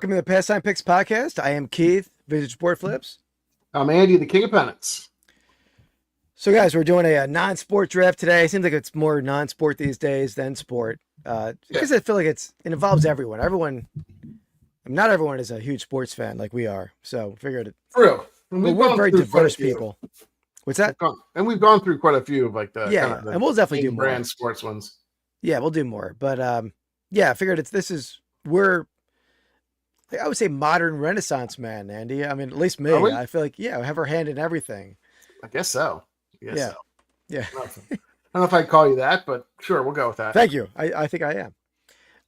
Welcome to the Pastime Picks Podcast. I am Keith, Vintage Sport Flips. I'm Andy, the King of Pennants. So, guys, we're doing a non-sport draft today. It seems like it's more non-sport these days than sport. Because I feel like it involves everyone. Not everyone is a huge sports fan like we are. So, figured it. True. We're very diverse people. What's that? We've gone through quite a few of like the and we'll definitely do more brand sports ones. Yeah, we'll do more. But I figured I would say modern Renaissance man, Andy. I mean, at least me. I feel like, we have our hand in everything. I guess so. Yeah. I don't know if I'd call you that, but sure, we'll go with that. Thank you. I think I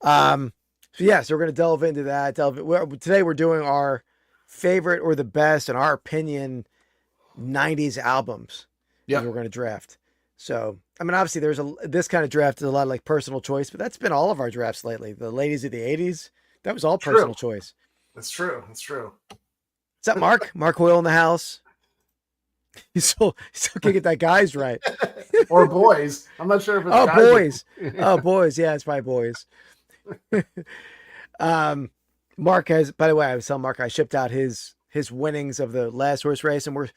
am. So we're going to delve into that. Today we're doing our favorite or the best, in our opinion, 90s albums. Yeah. We're going to draft. So, I mean, obviously this kind of draft is a lot of like personal choice, but that's been all of our drafts lately. The ladies of the 80s, that was all personal choice. That's true. What's up, Mark? Mark Hoyle in the house. He's still can't get that guys right. Or boys. I'm not sure if it's boys. Boys. Yeah, it's probably boys. Mark has, by the way, I was telling Mark I shipped out his winnings of the last horse race, and we're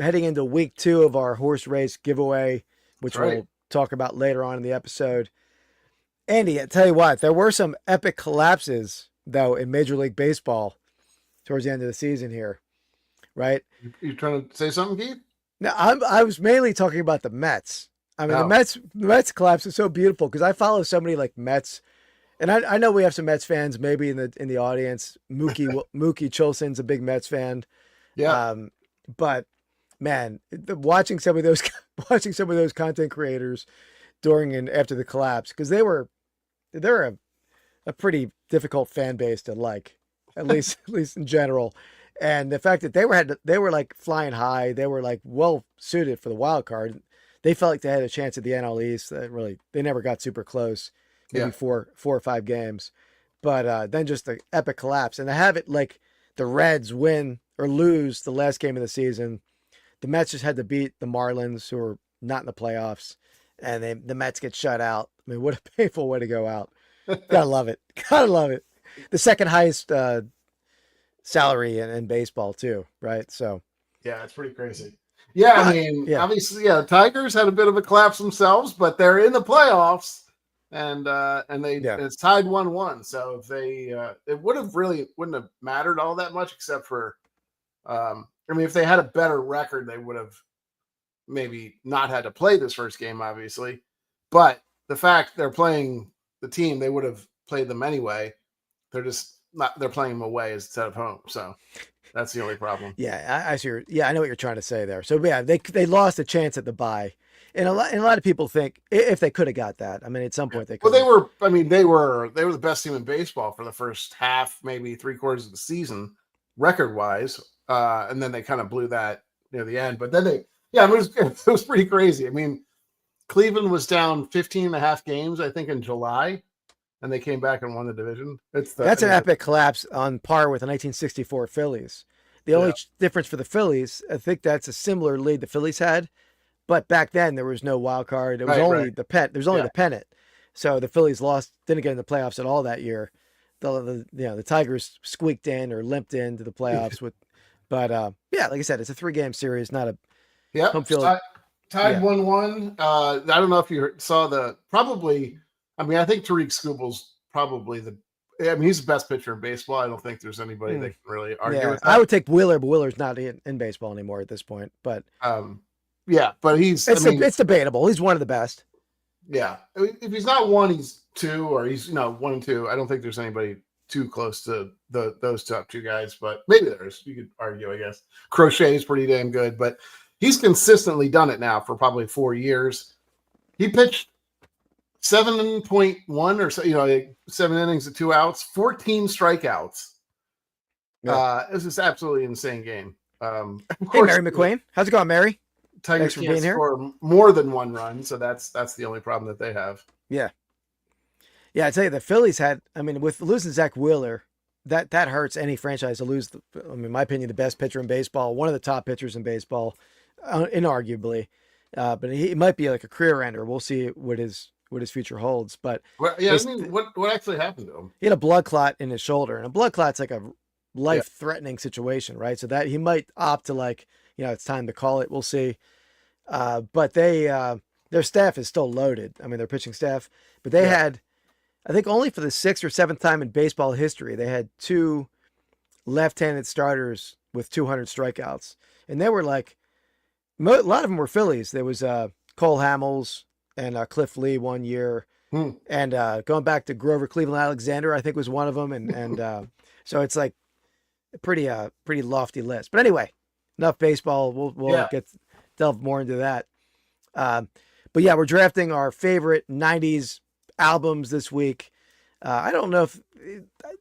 heading into week 2 of our horse race giveaway, which we'll talk about later on in the episode. Andy, I tell you what, there were some epic collapses though in Major League Baseball towards the end of the season here, right? You trying to say something, Keith? No, I was mainly talking about the Mets. I mean, the Mets collapse is so beautiful because I follow so many like Mets, and I know we have some Mets fans maybe in the audience. Mookie Chilson's a big Mets fan. Yeah. But man, watching some of those content creators during and after the collapse, because they're a pretty difficult fan base to like, at least in general. And the fact that they were like flying high, they were like well suited for the wild card. They felt like they had a chance at the NL East. They never got super close, maybe 4 or 5 games. But then just the epic collapse, and to have it like the Reds win or lose the last game of the season, the Mets just had to beat the Marlins, who are not in the playoffs, and the Mets get shut out. I mean, what a painful way to go out. Gotta love it. The second highest salary in baseball too, right? So yeah, it's pretty crazy. Yeah, I mean, obviously, the Tigers had a bit of a collapse themselves, but they're in the playoffs, and it's tied 1-1. So if they it wouldn't have mattered all that much, except for if they had a better record, they would have maybe not had to play this first game, obviously. But the fact they're playing the team, they would have played them anyway. They're playing them away instead of home. So that's the only problem. Yeah, I see. I know what you're trying to say there. So yeah, they lost a chance at the bye. And a lot of people think if they could have got that, I mean, at some point they could. Well, they were the best team in baseball for the first half, maybe 3/4 of the season, record wise. And then they kind of blew that near the end. But then it was pretty crazy. I mean, Cleveland was down 15.5 games, I think, in July, and they came back and won the division. That's an epic collapse on par with the 1964 Phillies. The only difference for the Phillies, I think that's a similar lead the Phillies had, but back then there was no wild card. It was only the the pennant. So the Phillies didn't get in the playoffs at all that year. The Tigers squeaked in or limped into the playoffs but like I said, it's a 3-game series, not a home field. Tied 1-1. I don't know if you saw I think Tariq Skubal's probably he's the best pitcher in baseball. I don't think there's anybody that can really argue with that. I would take Wheeler, but Wheeler's not in baseball anymore at this point. But but it's debatable. He's one of the best. Yeah, if he's not 1, he's 2, or he's 1 and 2. I don't think there's anybody too close to those top 2 guys, but maybe there is. You could argue, I guess. Crochet is pretty damn good, but he's consistently done it now for probably 4 years. He pitched 7.1 or so, 7 innings and 2 outs, 14 strikeouts. This is absolutely insane game. Hey, Mary McQueen. How's it going, Mary? Tigers can't score more than 1 run, so that's the only problem that they have. Yeah. Yeah, I tell you, the Phillies with losing Zach Wheeler, that hurts any franchise to lose, in my opinion, the best pitcher in baseball, one of the top pitchers in baseball, inarguably. But he might be like a career ender. We'll see what his his future holds. But well, yeah, I mean, what actually happened to him? He had a blood clot in his shoulder, and a blood clot's like a life-threatening situation, right? So that he might opt to it's time to call it. We'll see. But their staff is still loaded. I mean, their pitching staff, but they had, I think only for the 6th or 7th time in baseball history, they had 2 left-handed starters with 200 strikeouts. And they were like, a lot of them were Phillies. There was Cole Hamels and Cliff Lee one year. And going back to Grover Cleveland Alexander, I think was one of them. And so it's like a pretty lofty list. But anyway, enough baseball. We'll delve more into that. But yeah, we're drafting our favorite 90s albums this week. I don't know if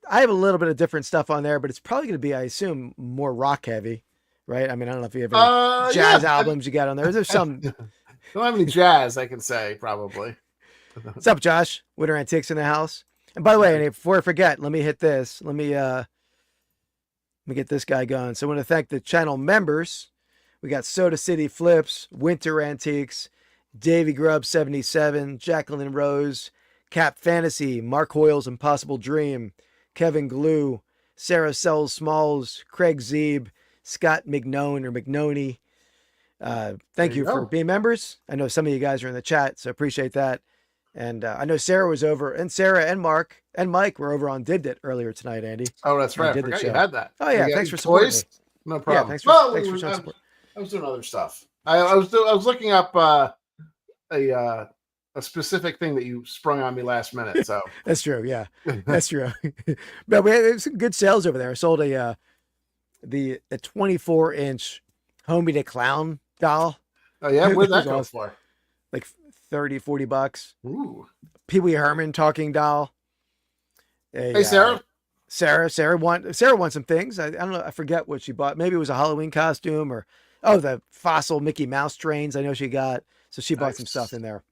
I have a little bit of different stuff on there, but it's probably going to be, I assume, more rock heavy, right? I mean, I don't know if you have any jazz albums you got on there. There's some. Don't have any jazz, I can say, probably. What's up, Josh? Winter Antiques in the house. And by the way, before I forget, let me hit this. Let me get this guy going. So I want to thank the channel members. We got Soda City Flips, Winter Antiques, Davy Grubb 77, Jacqueline Rose, Cap Fantasy, Mark Hoyle's Impossible Dream, Kevin Glue, Sarah Sells Smalls, Craig Zeeb, Scott McNoney. Thank you for being members. I know some of you guys are in the chat, so appreciate that. And I know Sarah was over, and Sarah and Mark and Mike were over on Did It earlier tonight, Andy. Oh, that's right. I forgot you had that. Oh, yeah. Thanks for supporting me. No problem. Yeah, thanks for showing support. I was doing other stuff. I was looking up a specific thing that you sprung on me last minute. So that's true. Yeah, that's true. But we had some good sales over there. I sold a 24-inch Homie the Clown doll. Oh yeah, where'd that go for? Like $30-$40. Ooh. Pee Wee Herman talking doll. Hey, Sarah. Sarah won some things. I don't know. I forget what she bought. Maybe it was a Halloween costume or the fossil Mickey Mouse trains. I know she got. So she bought some stuff in there.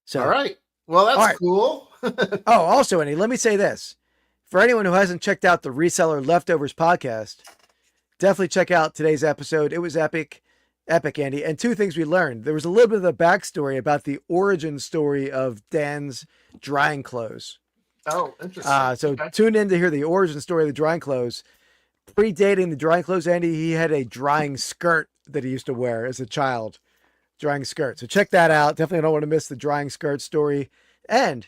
So all right. Well, that's cool. Also, Andy, let me say this. For anyone who hasn't checked out the Reseller Leftovers podcast, definitely check out today's episode. It was epic, Andy. And 2 things we learned. There was a little bit of the backstory about the origin story of Dan's drying clothes. Oh, interesting. Tune in to hear the origin story of the drying clothes. Predating the drying clothes, Andy, he had a drying skirt that he used to wear as a child. Drying skirt. So check that out. Definitely don't want to miss the drying skirt story. And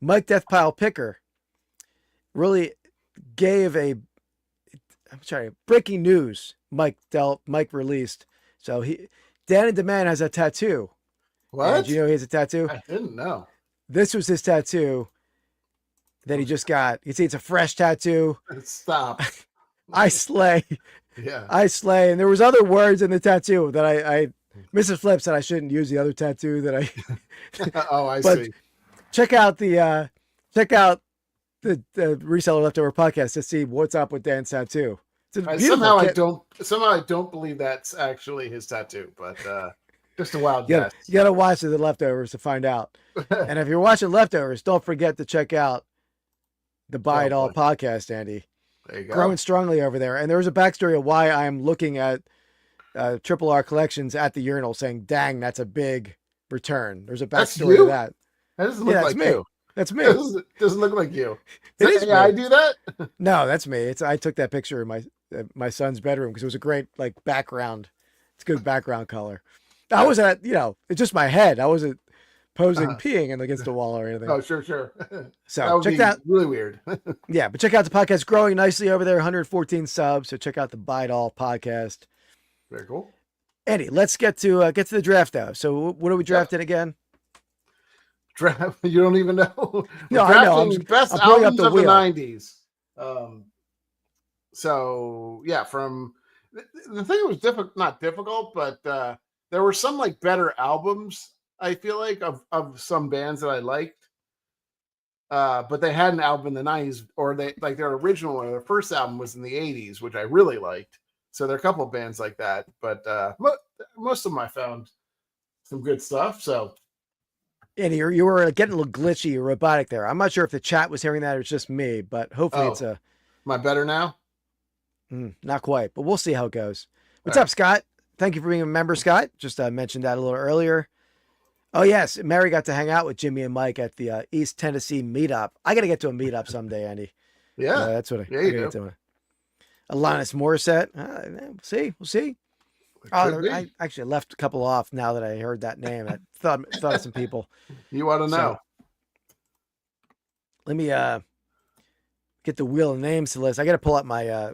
Mike Deathpile Picker really gave breaking news Mike released. So Dan and DeMann has a tattoo. What? Did you know he has a tattoo? I didn't know. This was his tattoo that he just got. You see, it's a fresh tattoo. Stop. I slay. Yeah. I slay. And there was other words in the tattoo that I Mrs. Flip said I shouldn't use the other tattoo that I. Oh, I see. Check out the Reseller Leftover podcast to see what's up with Dan's tattoo. Somehow I don't believe that's actually his tattoo, but just a wild guess. You got to watch the Leftovers to find out. And if you're watching Leftovers, don't forget to check out the Buy It All podcast, Andy. There you go. Growing strongly over there. And there was a backstory of why I'm looking at Triple R Collections at the urinal saying, dang, that's a big return. There's a backstory to that. That doesn't look like you. That's me. It doesn't look like you. I do that? No, that's me. I took that picture in my son's bedroom because it was a great background. It's a good background color. I wasn't it's just my head. I wasn't posing peeing against the wall or anything. Oh, sure. So check that. Really weird. Yeah, but check out the podcast. Growing nicely over there, 114 subs. So check out the Buy It All podcast. Very cool. Andy, let's get to the draft now. So what are we drafting again? Draft? You don't even know? No, I know. Best albums of the 90s. So yeah, from the thing was not difficult, but there were some better albums. I feel like of some bands that I liked, but they had an album in the 90s, or their original or their first album was in the 80s, which I really liked. So there are a couple of bands like that, but most of them I found some good stuff. So, Andy, you were getting a little glitchy or robotic there. I'm not sure if the chat was hearing that or it's just me, but hopefully it's a. Am I better now? Not quite, but we'll see how it goes. What's up, Scott? Thank you for being a member, Scott. Just mentioned that a little earlier. Oh yes, Mary got to hang out with Jimmy and Mike at the East Tennessee meetup. I got to get to a meetup someday, Andy. Yeah, that's what I you got to do. get to. Alanis Morissette. We'll see. I actually left a couple off now that I heard that name. I thought of some people. You want to know? Let me get the wheel of names to list. I got to pull up my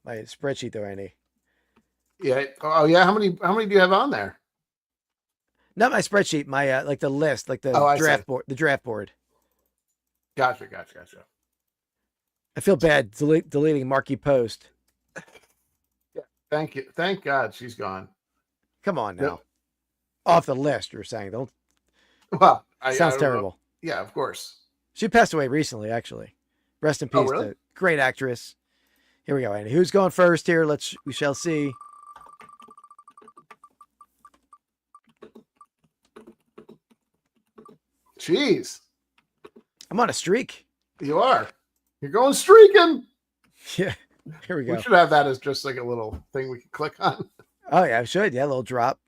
my spreadsheet though, Andy. Yeah. Oh yeah. How many do you have on there? Not my spreadsheet. My like the list, like the draft board. The draft board. Gotcha. I feel bad deleting Marky Post. Yeah. Thank you. Thank God she's gone. Come on now. Off the list, you're saying. Don't. Well, sounds terrible. Yeah, of course. She passed away recently, actually. Rest in peace. Oh, really? Great actress. Here we go, Andy. Who's going first here? We shall see. Jeez. I'm on a streak. You are. You're going streaking. Yeah. Here we go. We should have that as just like a little thing we can click on. Oh, yeah, I should. Yeah, a little drop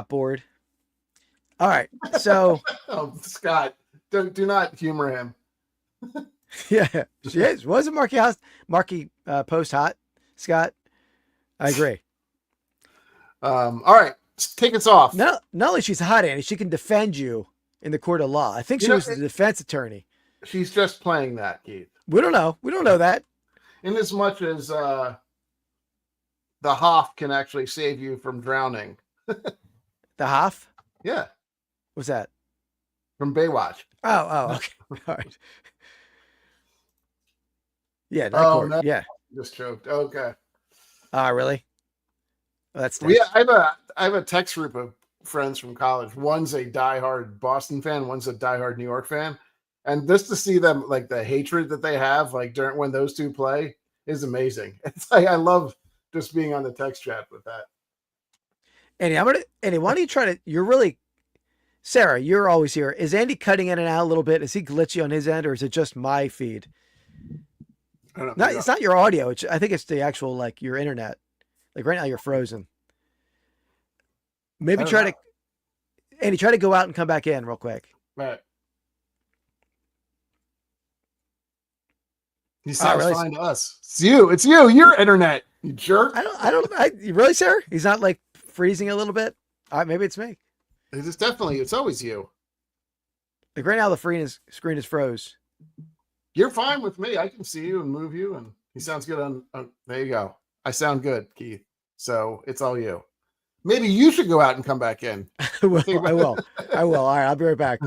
board. All right. So. Oh, Scott, do not humor him. Yeah, she is. Wasn't Marky Post hot, Scott? I agree. All right. Take us off. Not only she's hot, Andy, she can defend you in the court of law. I think she was the defense attorney. She's just playing that, Keith. We don't know. We don't know that. In as much as the Hoff can actually save you from drowning. The Hoff? Yeah. What's that? From Baywatch. Oh, okay. All right. Yeah, no, yeah. Just choked. Okay. Really? Well, that's yeah. I have a text group of friends from college. One's a diehard Boston fan, one's a diehard New York fan. And just to see them, like the hatred that they have, like during when those two play, is amazing. It's like I love just being on the text chat with that. Andy, why don't you try to? You're really, Sarah. You're always here. Is Andy cutting in and out a little bit? Is he glitchy on his end, or is it just my feed? I don't know. It's not your audio. I think it's the actual like your internet. Like right now, you're frozen. Maybe Andy, try to go out and come back in real quick. Right. He sounds fine to us. It's you. Your internet, you jerk. You really, sir? He's not like freezing a little bit. Maybe it's me. It's always you. Like right now, the screen is froze. You're fine with me. I can see you and move you, and he sounds good on. There you go. I sound good, Keith. So it's all you. Maybe you should go out and come back in. I will. All right, I'll be right back.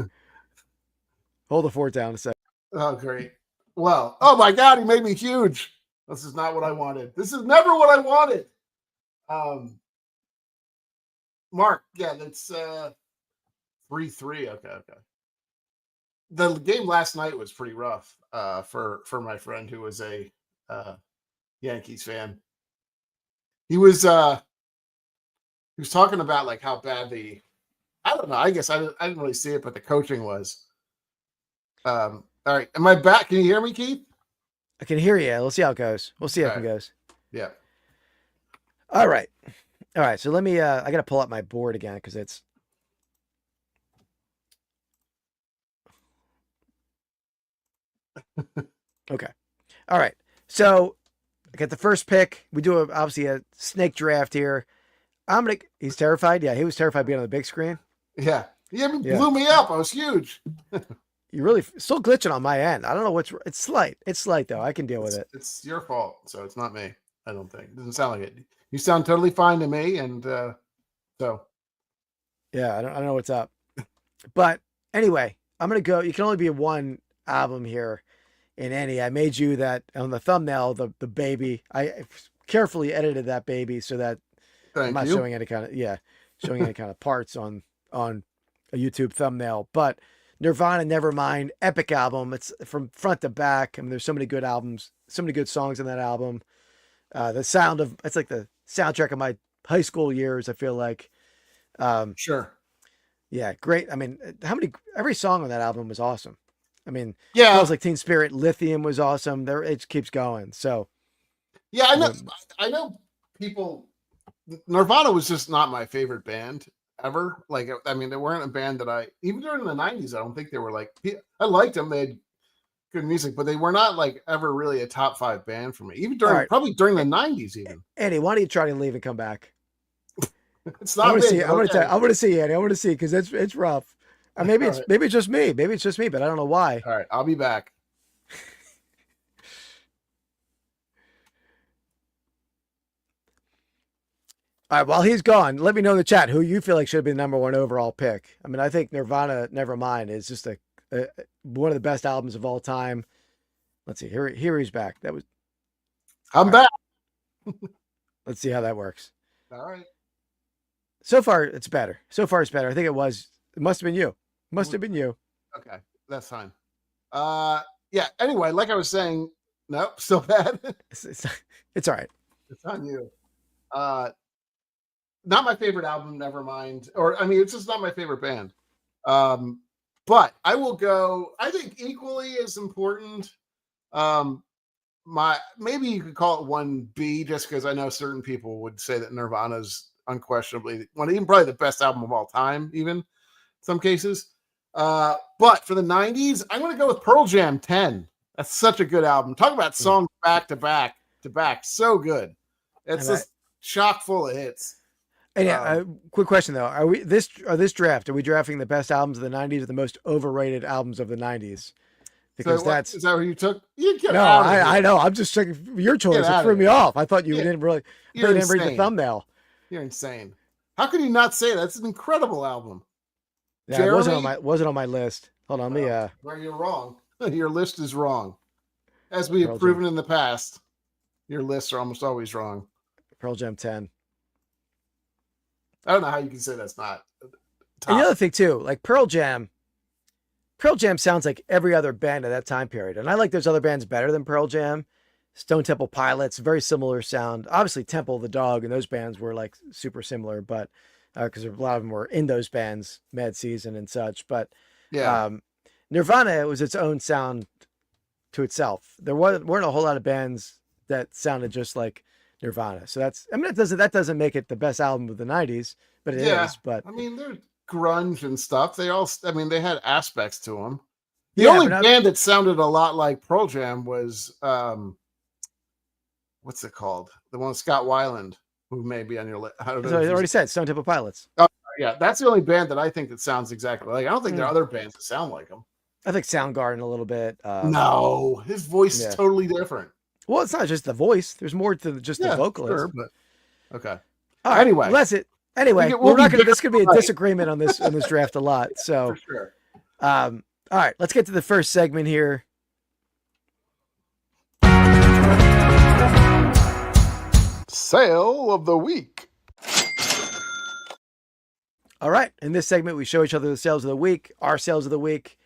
Hold the fort down a second. Oh, great. Well, oh my God, he made me huge. This is not what I wanted. This is never what I wanted. Mark, yeah, that's 3-3. Okay. The game last night was pretty rough for my friend who was a Yankees fan. He was talking about like how bad I don't know. I guess I didn't really see it, but the coaching was. All right, am I back? Can you hear me, Keith? I can hear you. Let's see how it goes. We'll see how it goes. Yeah. All right. So let me. I got to pull up my board again because it's. Okay. All right. So I got the first pick. We do obviously a snake draft here. He's terrified. Yeah, he was terrified being on the big screen. Yeah. Blew me up. I was huge. You really still glitching on my end. I don't know it's slight. It's slight though. I can deal with it. It's your fault. So it's not me. I don't think. It doesn't sound like it. You sound totally fine to me. And so. Yeah, I don't know what's up. But anyway, I'm going to go. You can only be one album here in any. I made you that on the thumbnail, the baby. I carefully edited that baby so that I'm not showing any kind of parts on a YouTube thumbnail. But Nirvana Nevermind, epic album. It's from front to back. I mean, there's so many good albums, so many good songs in that album. It's like the soundtrack of my high school years. I feel like, sure. Yeah. Great. I mean, every song on that album was awesome. I mean, yeah, Smells Like Teen Spirit, Lithium was awesome. It keeps going. So yeah, I know people, Nirvana was just not my favorite band. ever. Like, I mean, they weren't a band that even during the 90s, I don't think they were like, I liked them. They had good music, but they were not like ever really a top 5 band for me. Even probably during the 90s even. Andy, why don't you try to leave and come back? It's not I want to see. okay. I want to see, Andy. I want to see because it's rough. Maybe it's just me. Maybe it's just me, but I don't know why. All right, I'll be back. All right, while he's gone, let me know in the chat who you feel like should have been the number 1 overall pick. I mean, I think Nirvana, Nevermind, is just one of the best albums of all time. Let's see. Here he's back. I'm back. Let's see how that works. All right. So far, it's better. I think it must have been you. Must have been you. Okay, that's fine. Yeah. Anyway, like I was saying, nope, still bad. It's all right. It's on you. Not my favorite album, Nevermind. Or I mean, it's just not my favorite band. But I will go. I think equally as important. Maybe you could call it 1B, just because I know certain people would say that Nirvana's unquestionably even probably the best album of all time, even in some cases. But for the 90s, I'm going to go with Pearl Jam 10. That's such a good album. Talk about songs back to back to back. So good. It's just chock full of hits. And quick question though: Are this draft? Are we drafting the best albums of the '90s or the most overrated albums of the '90s? Because is that what you took? I know. I'm just checking your choice. It threw me off. I thought you didn't read the thumbnail. You're insane. How could you not say that? It's an incredible album. Yeah, it wasn't on my list. Hold on, Well, you're wrong. Your list is wrong. As we have proven in the past, your lists are almost always wrong. Pearl Jam 10. I don't know how you can say that's not top. And the other thing too, like Pearl Jam sounds like every other band at that time period. And I like those other bands better than Pearl Jam. Stone Temple Pilots, very similar sound. Obviously Temple of the Dog and those bands were like super similar, but because a lot of them were in those bands, Mad Season and such. But Nirvana was its own sound to itself. There weren't a whole lot of bands that sounded just like Nirvana. So that doesn't make it the best album of the 90s, but it is. But I mean, they're grunge and stuff. They had aspects to them. The only band that sounded a lot like Pearl Jam was what's it called? The one with Scott Weiland, who may be on your list. I don't know. So I already said Stone Temple Pilots. Oh yeah, that's the only band that I think that sounds exactly like. I don't think there are other bands that sound like them. I think Soundgarden a little bit. No, his voice is totally different. Well, it's not just the voice. There's more to just the vocalist. Sure, but okay. All right. Anyway, we're not going to. This could be a disagreement on this draft a lot. So, for sure. All right, let's get to the first segment here. Sale of the week. All right, in this segment, we show each other the sales of the week, our sales of the week.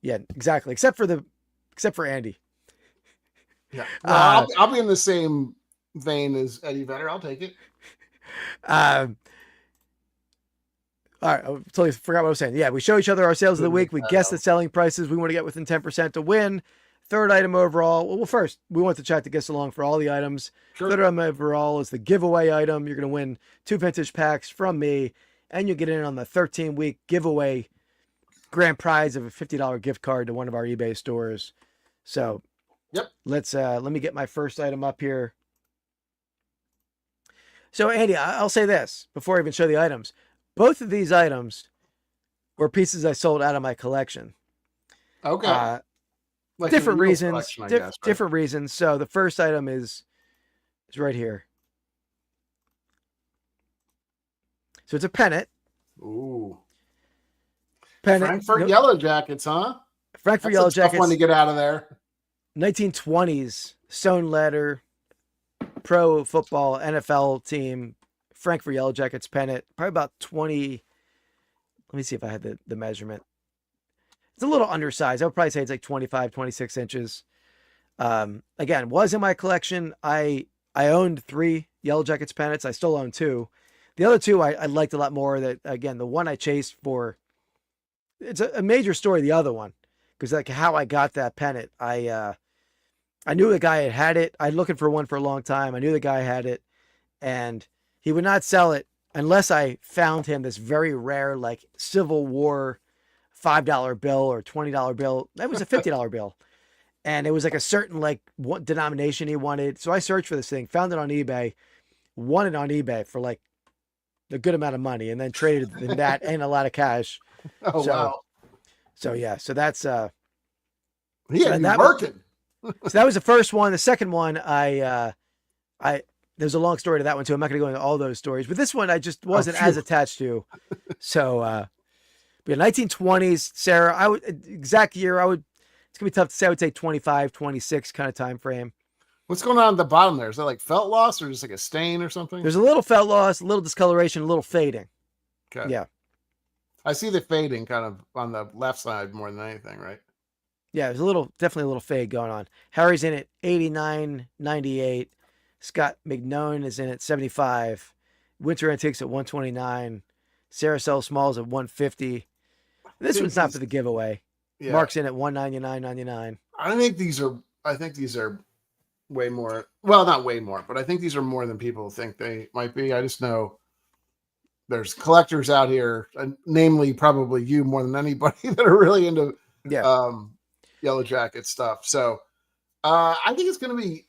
Yeah, exactly. Except for Andy. Yeah, well, I'll be in the same vein as Eddie Vedder. I'll take it. All right, I totally forgot what I was saying. Yeah, we show each other our sales of the week. We guess the selling prices we want to get within 10% to win. Third item overall. Well, first, we want the chat to guess along for all the items. Sure. Third item overall is the giveaway item. You're going to win 2 vintage packs from me, and you'll get in on the 13-week giveaway grand prize of a $50 gift card to one of our eBay stores. So, yep. Let me get my first item up here. So, Andy, I'll say this before I even show the items. Both of these items were pieces I sold out of my collection. Okay. Like different reasons. Different reasons. So the first item is right here. So it's a pennant. Ooh. Pennant. Frankfurt Yellow Jackets, huh? Frankfurt Yellow Jackets. Tough one to get out of there. 1920s stone letter pro football NFL team. Frankfurt Yellow Jackets pennant. Probably about 20. Let me see if I had the measurement. It's a little undersized. I would probably say it's like 25, 26 inches. Again, was in my collection. I owned 3 Yellow Jackets pennants. I still own 2. The other 2 I liked a lot more. That again, the one I chased for, it's a major story. The other one, because like how I got that pennant, I knew the guy had it. I'd looking for one for a long time. I knew the guy had it, and he would not sell it unless I found him this very rare, like Civil War $5 bill or $20 bill. That was a $50 bill. And it was like a certain like what denomination he wanted. So I searched for this thing, found it on eBay, won it on eBay for like a good amount of money, and then traded in that and a lot of cash. Oh, wow. So yeah, so that's yeah, so that working. So that was the first one. The second one, I there's a long story to that one too. I'm not going to go into all those stories, but this one I just wasn't as attached to. So, yeah, 1920s, Sarah. Exact year. It's gonna be tough to say. I would say 25, 26 kind of time frame. What's going on at the bottom there? Is that like felt loss or just like a stain or something? There's a little felt loss, a little discoloration, a little fading. Okay. Yeah. I see the fading kind of on the left side more than anything, right? Yeah, there's definitely a little fade going on. Harry's in it 89, 98. Scott McNone is in it 75. Winter Antiques at 129. Sarah Sell Smalls at 150. This one's not for the giveaway. Yeah. Mark's in at 199.99. I think these are way more. Well, not way more, but I think these are more than people think they might be. I just know there's collectors out here, namely probably you more than anybody, that are really into Yellow Jacket stuff. So I think it's gonna be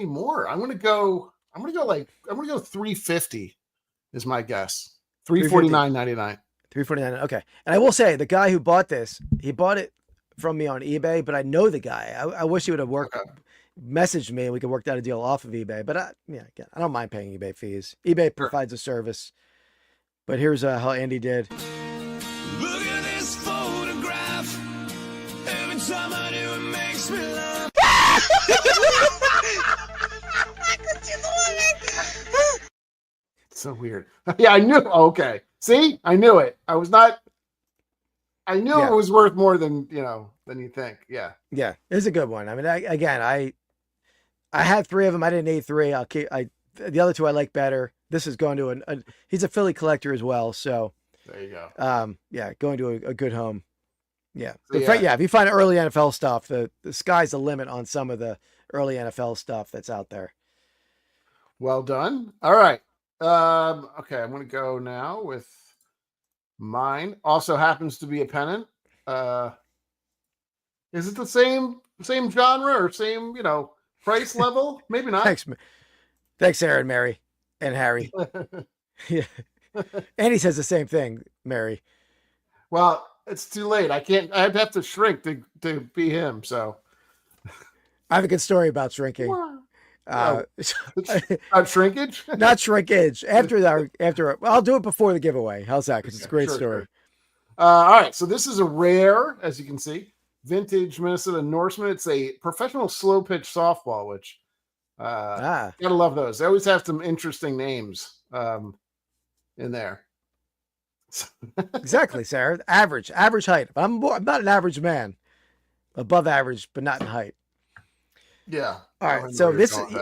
more. I'm gonna go 350 is my guess. 349.99. 349. Okay. And I will say, the guy who bought this, he bought it from me on eBay, but I know the guy. I wish he would have messaged me and we could work out a deal off of eBay. But I don't mind paying eBay fees. eBay provides a service. But here's how Andy did. Look at this photograph. Every time I do, it makes me laugh. So weird. Yeah, I knew. Okay. See, I knew it. I knew it was worth more than you think. Yeah. Yeah. It's a good one. I mean, I had 3 of them. I didn't need 3. The other 2 I like better. This is going to he's a Philly collector as well. So there you go. Going to a good home. Yeah. So, if you find early NFL stuff, the sky's the limit on some of the early NFL stuff that's out there. Well done. All right. Okay, I'm going to go now with mine. Also happens to be a pennant. Is it the same genre or same, price level? Maybe not. Thanks, Sarah and Mary and Harry. Yeah. And he says the same thing, Mary. Well, it's too late. I'd have to shrink to be him. So I have a good story about shrinking. Shrinkage? Not shrinkage. After I'll do it before the giveaway. How's that? Because it's a great story. Sure. All right. So this is a rare, as you can see, vintage Minnesota Norseman. It's a professional slow pitch softball, which gotta love those. They always have some interesting names in there. Exactly, Sarah. Average height. I'm not an average man. Above average, but not in height. Yeah. All right. So this is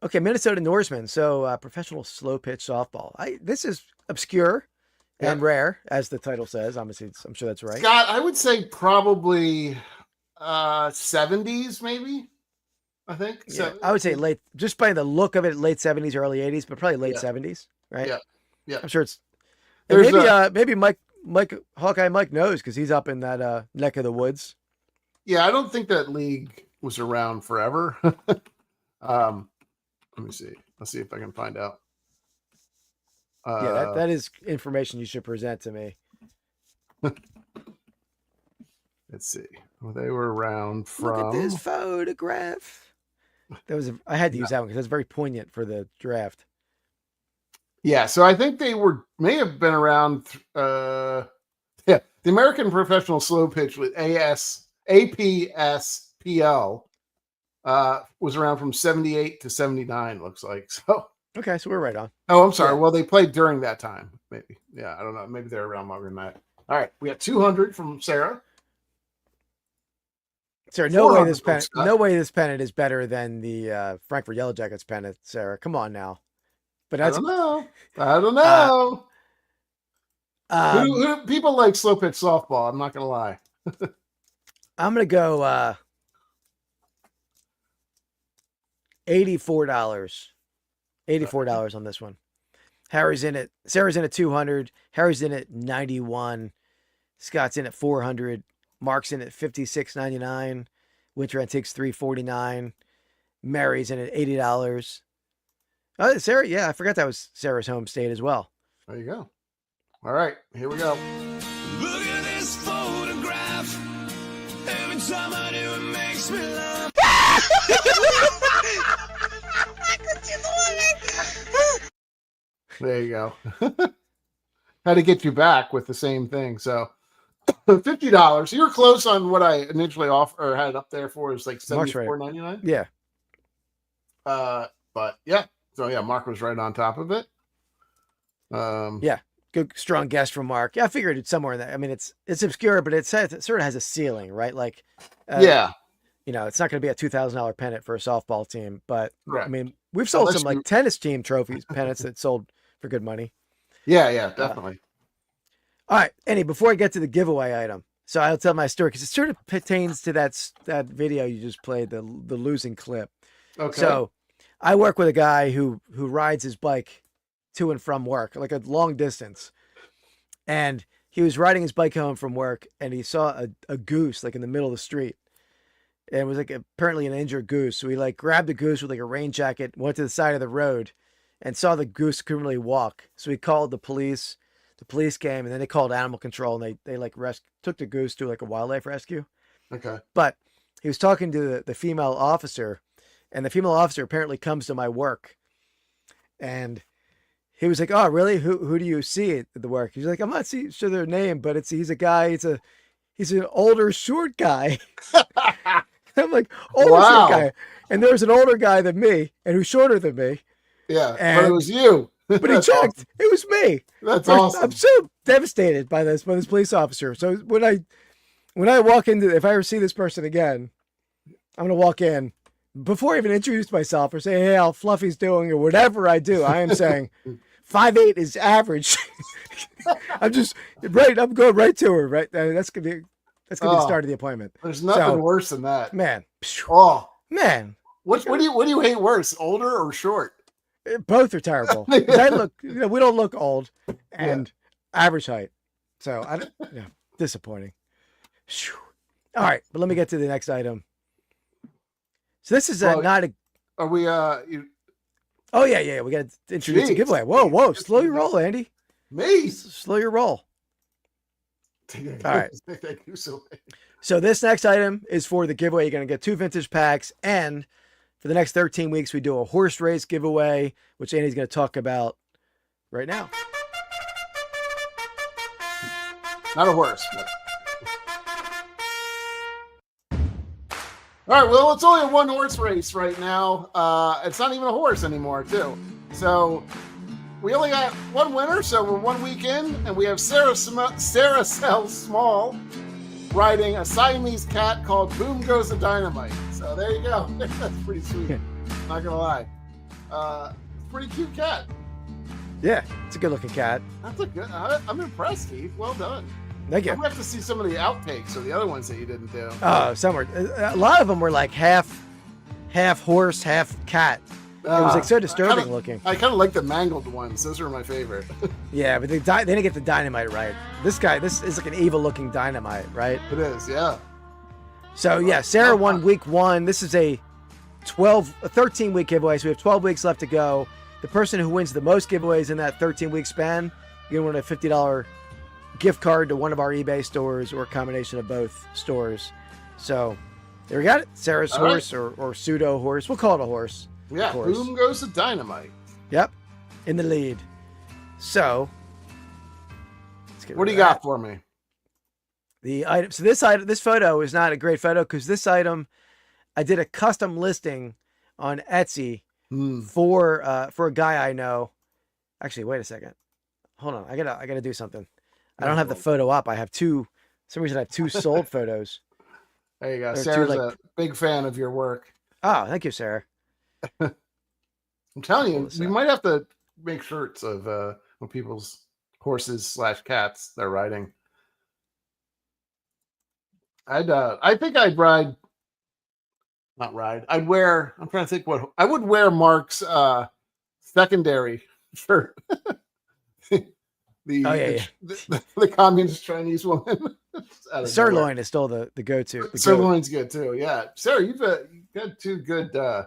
okay. Minnesota Norseman. So professional slow pitch softball. This is obscure and rare, as the title says. I'm sure that's right. Scott, I would say probably 70s, maybe. I think. Yeah, I would say late, just by the look of it, late 70s, early 80s, but probably late 70s, right? Yeah. Yeah. I'm sure it's. Maybe Mike Hawkeye Mike knows because he's up in that neck of the woods. Yeah, I don't think that league was around forever. Let me see. Let's see if I can find out. That is information you should present to me. Let's see. Well, they were around from. Look at this photograph. I had to use that one because it's very poignant for the draft. Yeah, so I think they may have been around. The American Professional Slow Pitch with APSPL was around from 78 to 79. Looks like so. Okay, so we're right on. Oh, I'm sorry. Yeah. Well, they played during that time. Maybe. Yeah, I don't know. Maybe they're around longer than that. All right, we got 200 from Sarah. Sarah, no way this pennant is better than the Frankfurt Yellow Jackets pennant, Sarah. Come on now. But I don't know. Who people like slow pitch softball. I'm not going to lie. I'm going to go $84. $84 on this one. Sarah's in at 200. Harry's in at 91. Scott's in at 400. Mark's in at 56.99. Winter Antiques 349. Mary's in at $80. Oh, Sarah, yeah, I forgot that was Sarah's home state as well. There you go. All right, here we go. Look at this photograph. Every time I do, it makes me laugh. There you go. Had to get you back with the same thing. So $50. You were close on what I initially had up there for. Is like $74.99. Yeah. But yeah. So yeah, Mark was right on top of it. Yeah. Good, strong guess from Mark. Yeah, I figured it's somewhere in there. I mean, it's obscure, but it sort of has a ceiling, right? Like, yeah. You know, it's not going to be a $2,000 pennant for a softball team, but right. I mean, we've sold some like tennis team trophies, pennants that sold for good money. Yeah, definitely. All right, Andy, before I get to the giveaway item, so I'll tell my story because it sort of pertains to that video you just played, the losing clip. Okay. So I work with a guy who rides his bike to and from work, like a long distance. And he was riding his bike home from work and he saw a goose like in the middle of the street. And it was like apparently an injured goose. So he like grabbed the goose with like a rain jacket, went to the side of the road and saw the goose couldn't really walk. So he called the police. The police came and then they called animal control and they like took the goose to like a wildlife rescue. Okay. But he was talking to the female officer, and the female officer apparently comes to my work. And he was like, "Oh, really? Who do you see at the work?" He's like, "I'm not sure their name, but he's a guy. He's an older, short guy." I'm like, older, short guy. And there was an older guy than me and who's shorter than me. Yeah, but it was you. But he checked. Awesome. It was me. That's awesome. I'm so devastated by this police officer. So when I walk into, if I ever see this person again, I'm going to walk in before I even introduce myself or say, "Hey, how Fluffy's doing," or whatever I do. I am saying 5'8" is average. I'm going right to her. Right. That's going to be the start of the appointment. There's nothing worse than that, man. Oh man. What do you hate worse, older or short? Both are terrible. I look, we don't look old and average height. So disappointing. All right, but let me get to the next item. So this is not a. Are we? Oh yeah. We got to introduce a giveaway. Whoa! Slow your roll, Andy. Me? Slow your roll. All right. Thank you so much. So this next item is for the giveaway. You're going to get 2 vintage packs, and for the next 13 weeks, we do a horse race giveaway, which Andy's going to talk about right now. Not a horse. But... All right, well, it's only a one horse race right now. It's not even a horse anymore, too. So we only got one winner, so we're 1 week in, and we have Sarah Sells Small riding a Siamese cat called Boom Goes the Dynamite. So there you go. That's pretty sweet. Not gonna lie. Pretty cute cat. Yeah, it's a good looking cat. That's a good. I'm impressed, Steve. Well done. Thank you. I'm gonna have to see some of the outtakes or the other ones that you didn't do. Oh, somewhere. A lot of them were like half horse, half cat. It was like so disturbing looking. I kind of like the mangled ones. Those are my favorite. Yeah, but they didn't get the dynamite right. This is like an evil looking dynamite, right? It is, yeah. So yeah, Sarah won week 1. This is a 13 week giveaway. So we have 12 weeks left to go. The person who wins the most giveaways in that 13 week span, you're going to win a $50 gift card to one of our eBay stores or a combination of both stores. So there we got it. Sarah's horse or pseudo horse. We'll call it a horse. Yeah, Boom Goes the Dynamite. Yep, in the lead. So, what do you got for me? The item. So this photo is not a great photo because this item, I did a custom listing on Etsy for a guy I know. Actually, wait a second. Hold on, I gotta do something. I don't have the photo up. I have two. For some reason, I have 2 sold photos. There you go. Sarah's a big fan of your work. Oh, thank you, Sarah. I'm telling you, we might have to make shirts of people's horses / cats they're riding. I think I'd ride. Not ride. I'd wear. I'm trying to think what I would wear. Mark's secondary shirt. the communist Chinese woman. Sirloin is still the go-to. Sirloin's good too. Yeah, Sarah, you've got two good, I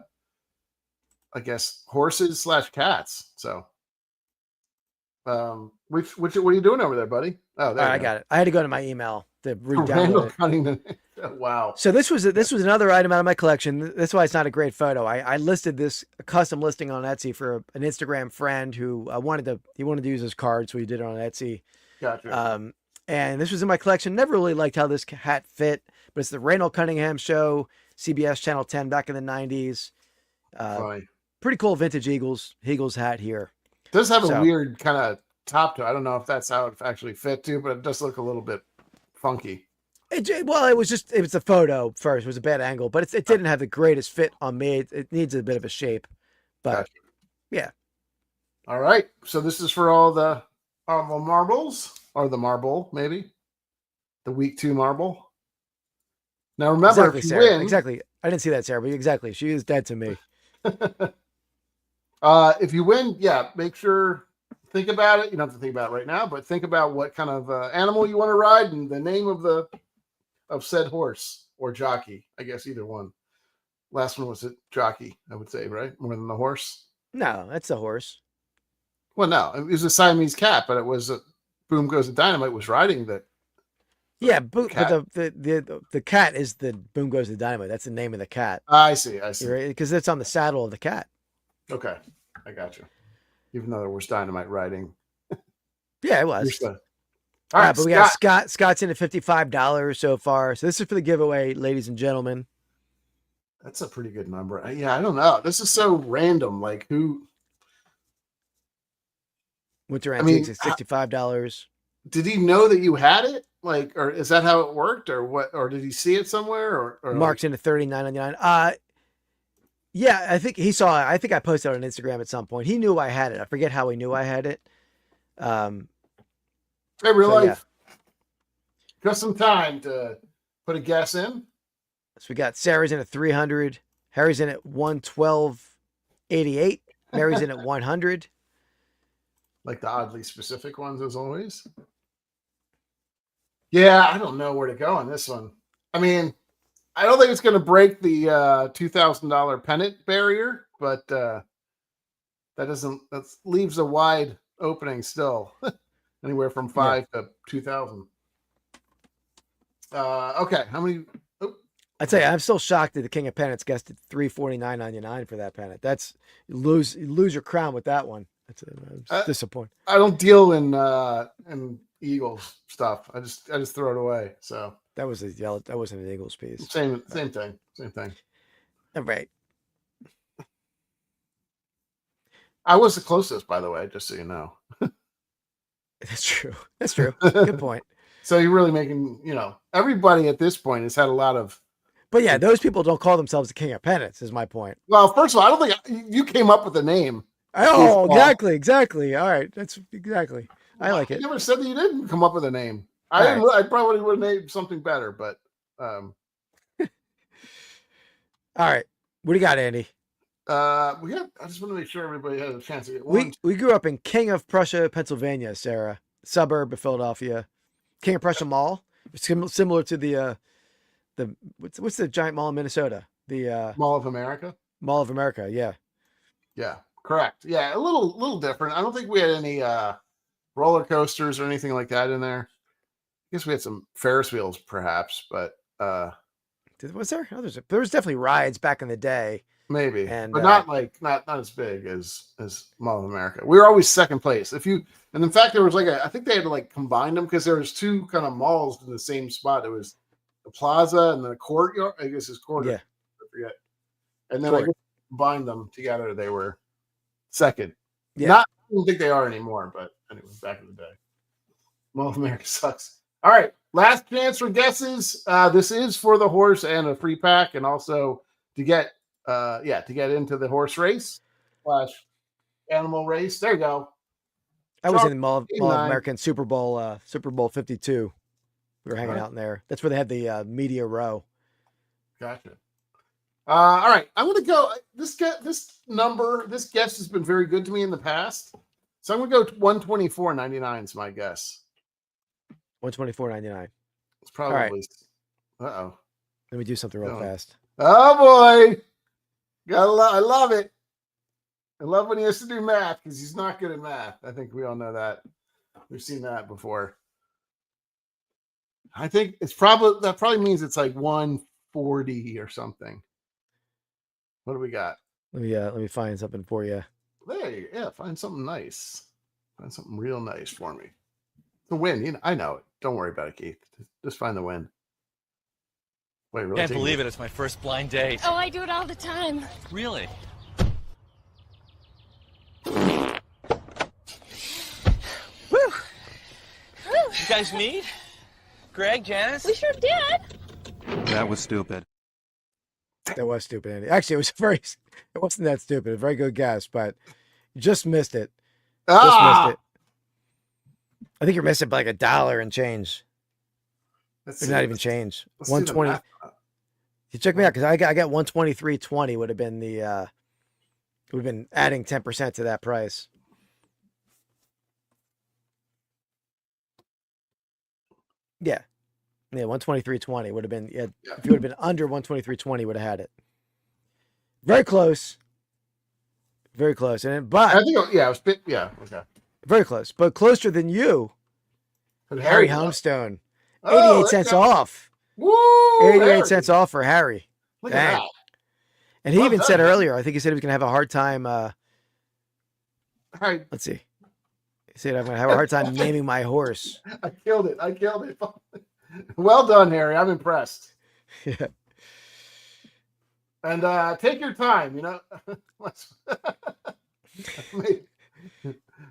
guess, horses / cats. So, what are you doing over there, buddy? Oh, there I got it. I had to go to my email to re-download it. Wow. So this was another item out of my collection. That's why it's not a great photo. I listed this custom listing on Etsy for an Instagram friend who wanted to use his card, so he did it on Etsy. Gotcha. And this was in my collection. Never really liked how this hat fit, but it's the Reynold Cunningham show, CBS Channel 10 back in the 90s. Pretty cool vintage Eagles hat here. It does have a weird kind of top to it. I don't know if that's how it actually fit too, but it does look a little bit funky. It was a photo first. It was a bad angle, but it didn't have the greatest fit on me. It needs a bit of a shape, but gotcha. Yeah. All right. So this is for all the marbles, or the marble, maybe the week 2 marble. Now remember, exactly, if you Sarah, win, exactly. I didn't see that, Sarah, but exactly. She is dead to me. If you win, make sure, think about it. You don't have to think about it right now, but think about what kind of animal you want to ride and the name of said horse or jockey. I guess either one. Last one was a jockey, I would say, right? More than the horse. No, that's the horse. Well, no, it was a Siamese cat, but it was Boom Goes the Dynamite was riding the. Yeah, but the cat is the Boom Goes the Dynamite. That's the name of the cat. I see. Right? Because it's on the saddle of the cat. Okay, I got you. Even though there was dynamite riding. Yeah, it was. All right, but we got Scott. Scott's in at $55 so far. So this is for the giveaway, ladies and gentlemen. That's a pretty good number. Yeah, I don't know. This is so random. Like who? Winter Antiques is $65. Did he know that you had it? Like, or is that how it worked, or what? Or did he see it somewhere? Or Mark's in at $39.99. Yeah, I think he saw it. I think I posted it on Instagram at some point. He knew I had it. I forget how he knew I had it. Hey, real life. Yeah. Got some time to put a guess in. So we got Sarah's in at 300. Harry's in at 112.88. Mary's in at 100. Like the oddly specific ones, as always. Yeah, I don't know where to go on this one. I mean, I don't think it's going to break the $2,000 pennant barrier, but that leaves a wide opening still, anywhere from 5 to 2,000. Okay, how many? Oh. I'd say I'm still shocked that the King of Pennants guessed at $349.99 for that pennant. That's you lose your crown with that one. That's disappointing. I don't deal in Eagles stuff. I just throw it away. So that wasn't an Eagles piece. Same thing. All right. I was the closest, by the way, just so you know. That's true. Good point. So you're really making, everybody at this point has had a lot of. But yeah, those people don't call themselves the King of Pennants, is my point. Well, first of all, I don't think you came up with a name. Oh, exactly. All right. That's exactly. I like it. You never said that you didn't come up with a name. I probably would have named something better, but. All right. What do you got, Andy? I just want to make sure everybody has a chance to get one. We grew up in King of Prussia, Pennsylvania, Sarah, suburb of Philadelphia. King of Prussia Mall, similar to the what's the giant mall in Minnesota? The Mall of America. Mall of America, yeah. Yeah, correct. Yeah, a little different. I don't think we had any roller coasters or anything like that in there. I guess we had some Ferris wheels, perhaps, but was there? Oh, there was definitely rides back in the day. Maybe, but not as big as Mall of America. We were always second place. And in fact, there was I think they had to combine them because there was two kind of malls in the same spot. There was the plaza and the courtyard. I guess it's courtyard. Yeah, I forget. And then combined them together. They were second. Yeah, I don't think they are anymore. But anyway, back in the day, Mall of America sucks. All right, last chance for guesses. This is for the horse and a free pack, and also to get into the horse race / animal race. There you go. I was in the Mall of American Super Bowl 52. We were hanging out in there. That's where they had the media row. Gotcha. All right, I'm going to go. This guest has been very good to me in the past. So I'm gonna go $124.99 is my guess. $124.99. It's probably. Right. Uh-oh. Let me do something real fast. Oh boy. I love it. I love when he has to do math because he's not good at math. I think we all know that. We've seen that before. I think that probably means it's like 140 or something. What do we got? Let me find something for you. There you go. Yeah, find something nice. Find something real nice for me. The win. I know it. Don't worry about it, Keith. Just find the win. Wait, really? Can't believe it. It's my first blind date. Oh, I do it all the time. Really? Woo! You guys meet? Greg, Janice? We sure did. That was stupid. That was stupid, Andy. Actually, it wasn't that stupid. A very good guess, but you just missed it. Just missed it. I think you're missing by like $1 and change. It's not even change. 120. You check me out because I got 123.20 would have been would have been adding 10% to that price. Yeah. Yeah, 123.20 would have been, if you would have been under 123.20, would have had it. Very close. Very close. But I think, okay. Very close. But closer than you, Harry Humstone. 88 cents off. Woo! 88 cents off for Harry. Look at that. And he even said earlier, I think he said he was going to have a hard time. Let's see. He said, I'm going to have a hard time naming my horse. I killed it. Well done, Harry. I'm impressed. Yeah. And take your time,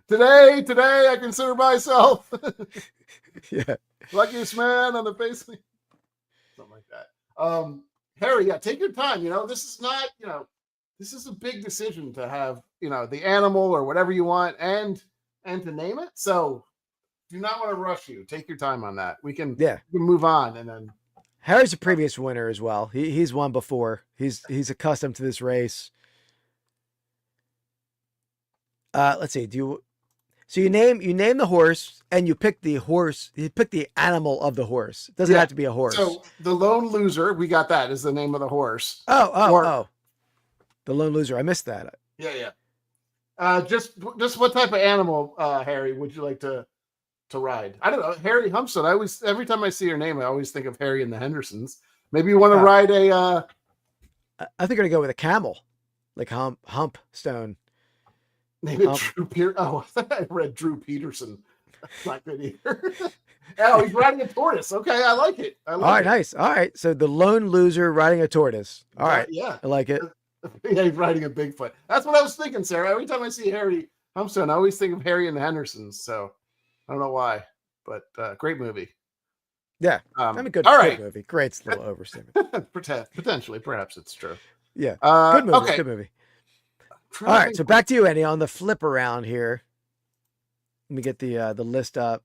Today, I consider myself luckiest man on the face of something like that. Harry, take your time. This is not, this is a big decision to have, the animal or whatever you want and to name it. So do not want to rush you. Take your time on that. We can move on and then. Harry's a previous winner as well. He's won before. He's accustomed to this race. Let's see. So you name the horse and you pick the horse. You pick the animal of the horse. It doesn't have to be a horse. So the Lone Loser, we got that is the name of the horse. Oh. The Lone Loser. I missed that. Yeah. Just what type of animal, Harry, would you like to ride? I don't know. Harry Humstone. Every time I see your name, I always think of Harry and the Hendersons. Maybe you want to ride a. I think I'm gonna go with a camel, like Humpstone. Maybe Drew I thought I read Drew Peterson. That's not good either. Oh, he's riding a tortoise. Okay, I like it. All right, nice. All right, so the Lone Loser riding a tortoise. All right, I like it. Yeah, he's riding a Bigfoot. That's what I was thinking, Sarah. Every time I see Harry Humstone, I always think of Harry and the Hendersons. So I don't know why, but great movie. Yeah, good movie. Great little overstatement. Potentially, perhaps it's true. Yeah, good movie. Okay. Good movie. All right, so back to you, Andy, on the flip around here. Let me get the list up.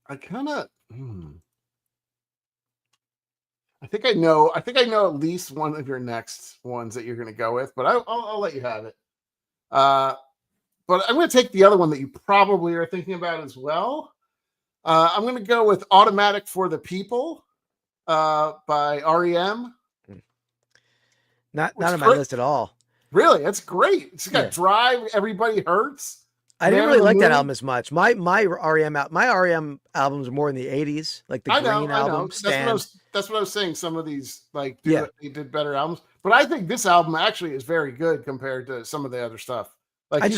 I kind of. I think I know at least one of your next ones that you're going to go with, but I'll let you have it. But I'm going to take the other one that you probably are thinking about as well. I'm going to go with "Automatic for the People" by REM. Not on my list at all. Really, that's great. It's got Drive, Everybody Hurts. I didn't really like that album as much. My REM albums are more in the 80s, like the Green album. That's what I was saying. Some of these they did better albums, but I think this album actually is very good compared to some of the other stuff. I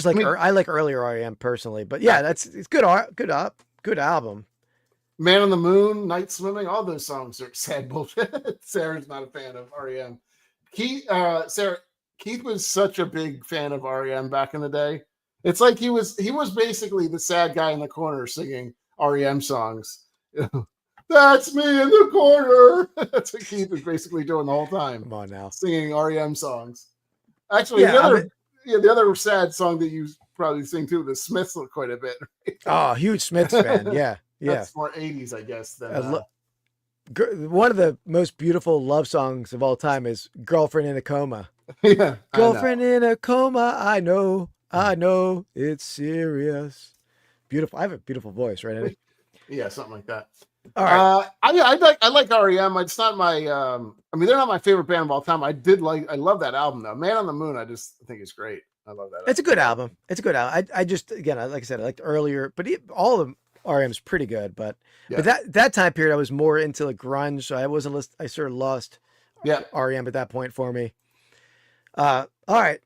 like earlier REM personally, but it's good album. Man on the Moon, Night Swimming, all those songs are sad bullshit. Sarah's not a fan of REM. Keith was such a big fan of REM back in the day. It's like he was basically the sad guy in the corner singing REM songs. That's me in the corner. That's what Keith was basically doing the whole time. Come on now, singing REM songs. Actually, the other sad song that you probably sing too, the Smiths quite a bit. Right? Oh, huge Smiths fan. Yeah. That's more 80s, I guess. One of the most beautiful love songs of all time is "Girlfriend in a Coma." Yeah, girlfriend in a coma. I know I know it's serious. Beautiful. I have a beautiful voice, right, Eddie? Yeah, something like that. All right. I like REM. It's not my. I mean, they're not my favorite band of all time. I love that album though. Man on the Moon. I just think it's great. I love that. It's a good album. It's a good album. I just, again, like I said, I liked earlier, but all of them REM's pretty good. But that time period, I was more into like grunge, so I wasn't. I sort of lost. REM at that point for me. All right.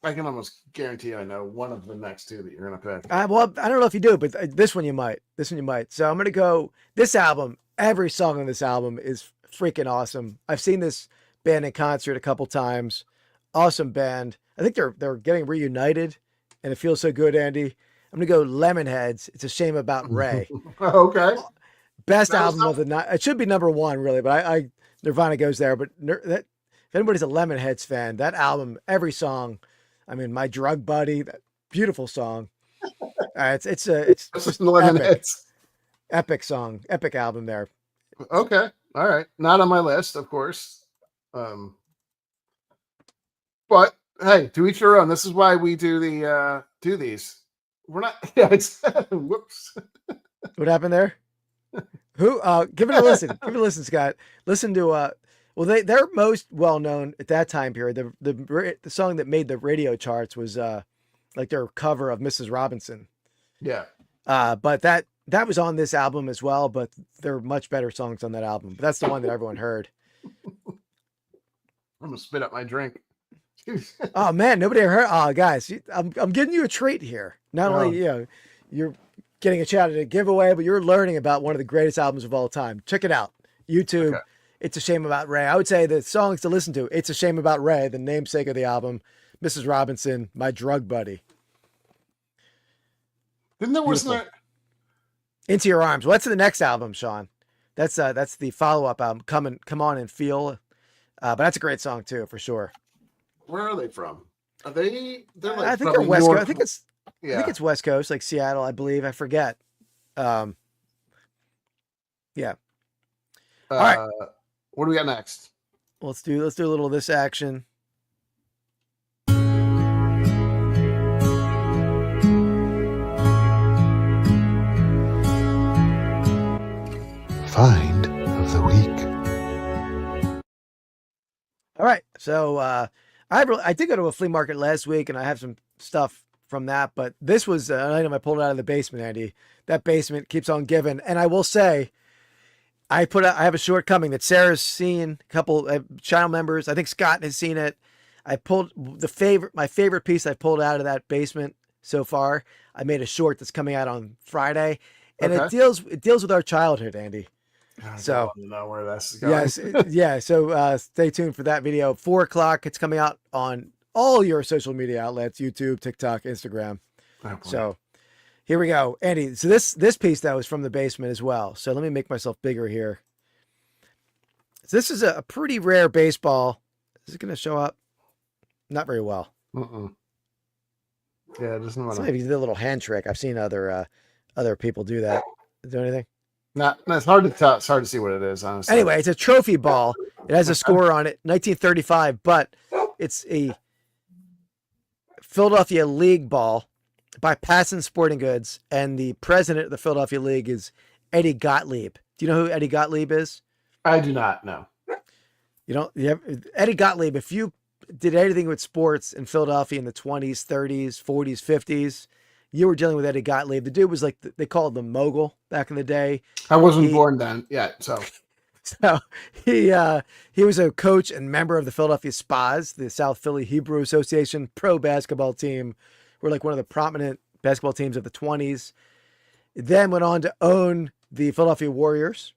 I can almost guarantee I know one of the next two that you're going to pick. Well, I don't know if you do, but this one you might. So I'm going to go, this album, every song on this album is freaking awesome. I've seen this band in concert a couple times. Awesome band. I think they're getting reunited, and it feels so good, Andy. I'm going to go Lemonheads. It's a Shame About Ray. Okay. Best album of the night. It should be number one, really, but Nirvana goes there. But if anybody's a Lemonheads fan, that album, every song, I mean, My Drug Buddy, that beautiful song. It's just epic song, epic album there. Okay, all right, not on my list, of course. But hey, to each their own. This is why we do these. We're not. Yeah, it's whoops. What happened there? Who? Give it a listen. Give it a listen, Scott. Listen to well, they're most well known at that time period. The song that made the radio charts was like their cover of Mrs. Robinson. Yeah. But that was on this album as well. But there are much better songs on that album. But that's the one that everyone heard. I'm gonna spit up my drink. Oh man, nobody ever heard. Oh guys, I'm giving you a treat here. Not only you're getting a shout at a giveaway, but you're learning about one of the greatest albums of all time. Check it out. YouTube. Okay. It's a Shame About Ray. I would say the songs to listen to. It's a Shame About Ray, the namesake of the album. Mrs. Robinson, My Drug Buddy. Wasn't there? Into Your Arms. What's the next album, Sean? That's the follow-up album. Come On and Feel. But that's a great song too, for sure. Where are they from? Are they? They're like I think they're West Coast. I think it's West Coast, like Seattle, I believe. I forget. Yeah. All right. What do we got next? Let's do a little of this action. Find of the week. All right. So I did go to a flea market last week, and I have some stuff from that, but this was an item I pulled out of the basement, Andy. That basement keeps on giving. And I will say, I have a shortcoming that Sarah's seen, a couple channel members. I think Scott has seen it. I pulled my favorite piece I pulled out of that basement so far. I made a short that's coming out on Friday, and it deals with our childhood, Andy. So I don't know where that's going. Yes, So stay tuned for that video. 4:00. It's coming out on all your social media outlets: YouTube, TikTok, Instagram. So here we go, Andy. So this piece though is from the basement as well. So let me make myself bigger here. So this is a pretty rare baseball. Is it going to show up? Not very well. Yeah, it doesn't want to. Maybe the little hand trick. I've seen other people do that. Do anything? It's hard to tell. It's hard to see what it is, honestly. Anyway, it's a trophy ball. It has a score on it, 1935, but it's a Philadelphia League ball by Pastime Sporting Goods, and the president of the Philadelphia League is Eddie Gottlieb. Do you know who Eddie Gottlieb is? I do not know. You don't? Eddie Gottlieb, if you did anything with sports in Philadelphia in the 20s, 30s, 40s, 50s, you were dealing with Eddie Gottlieb. The dude was like, they called the mogul back in the day. I wasn't born then yet, so. So he was a coach and member of the Philadelphia Spas, the South Philly Hebrew Association pro basketball team. We're like one of the prominent basketball teams of the 20s. Then went on to own the Philadelphia Warriors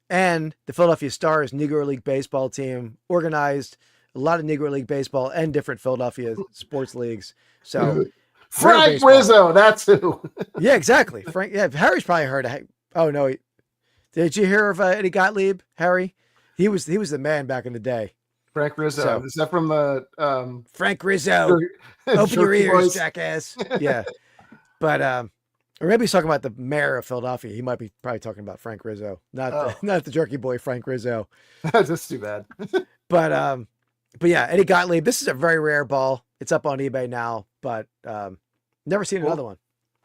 and the Philadelphia Stars Negro League baseball team, organized a lot of Negro League baseball and different Philadelphia sports leagues. So Frank Rizzo, that's who. Yeah, exactly. Frank. Yeah, Harry's probably heard of. Oh no, did you hear of Eddie Gottlieb, Harry? He was the man back in the day. Frank Rizzo. So, is that from the Frank Rizzo? Open your ears, jackass. Yeah, but or maybe he's talking about the mayor of Philadelphia. He might be probably talking about Frank Rizzo, not the jerky boy Frank Rizzo. That's too bad. But But yeah, Eddie Gottlieb. This is a very rare ball. It's up on eBay now, but never seen another one.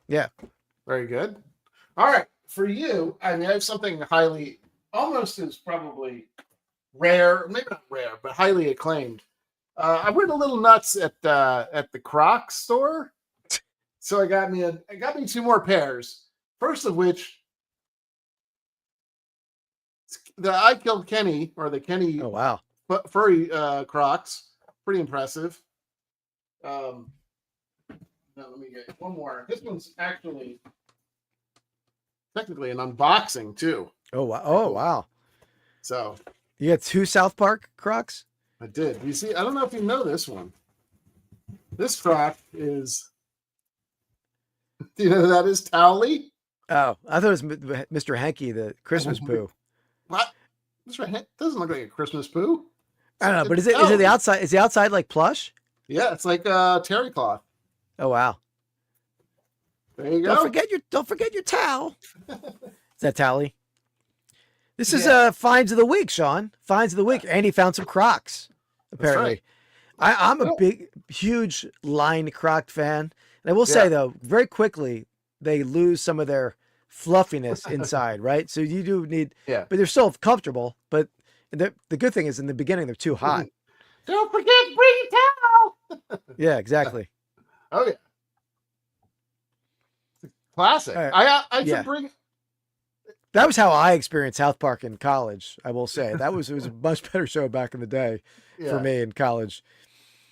Yeah. Very good. All right. For you, I mean, I have something highly, almost is probably rare, maybe not rare, but highly acclaimed. I went a little nuts at the Crocs store. So I got me two more pairs. First of which, the I Killed Kenny, or the Kenny Oh wow. furry Crocs. Pretty impressive. Now let me get one more. This one's actually technically an unboxing too. Oh wow. Oh wow. So You got 2 South Park Crocs? I did. You see, I don't know if you know this one. This Croc is. Do you know who that is? Towley? Oh, I thought it was Mr. Hanky, the Christmas poo. What? This doesn't look like a Christmas poo. I don't know, but is it the outside? Is the outside like plush? Yeah, it's like terry cloth. Oh wow. There you go. Don't forget your towel. Is that Tally? This is finds of the week, Sean. Finds of the week. And he found some Crocs, apparently. Right. I'm a huge line Croc fan. And I will say though, very quickly they lose some of their fluffiness inside, right? So you do need but they're still comfortable, but the good thing is in the beginning they're too hot. Don't forget, bring your towel. Yeah, exactly. Oh yeah. Classic. Right. I should bring. That was how I experienced South Park in college. I will say it was a much better show back in the day for me in college.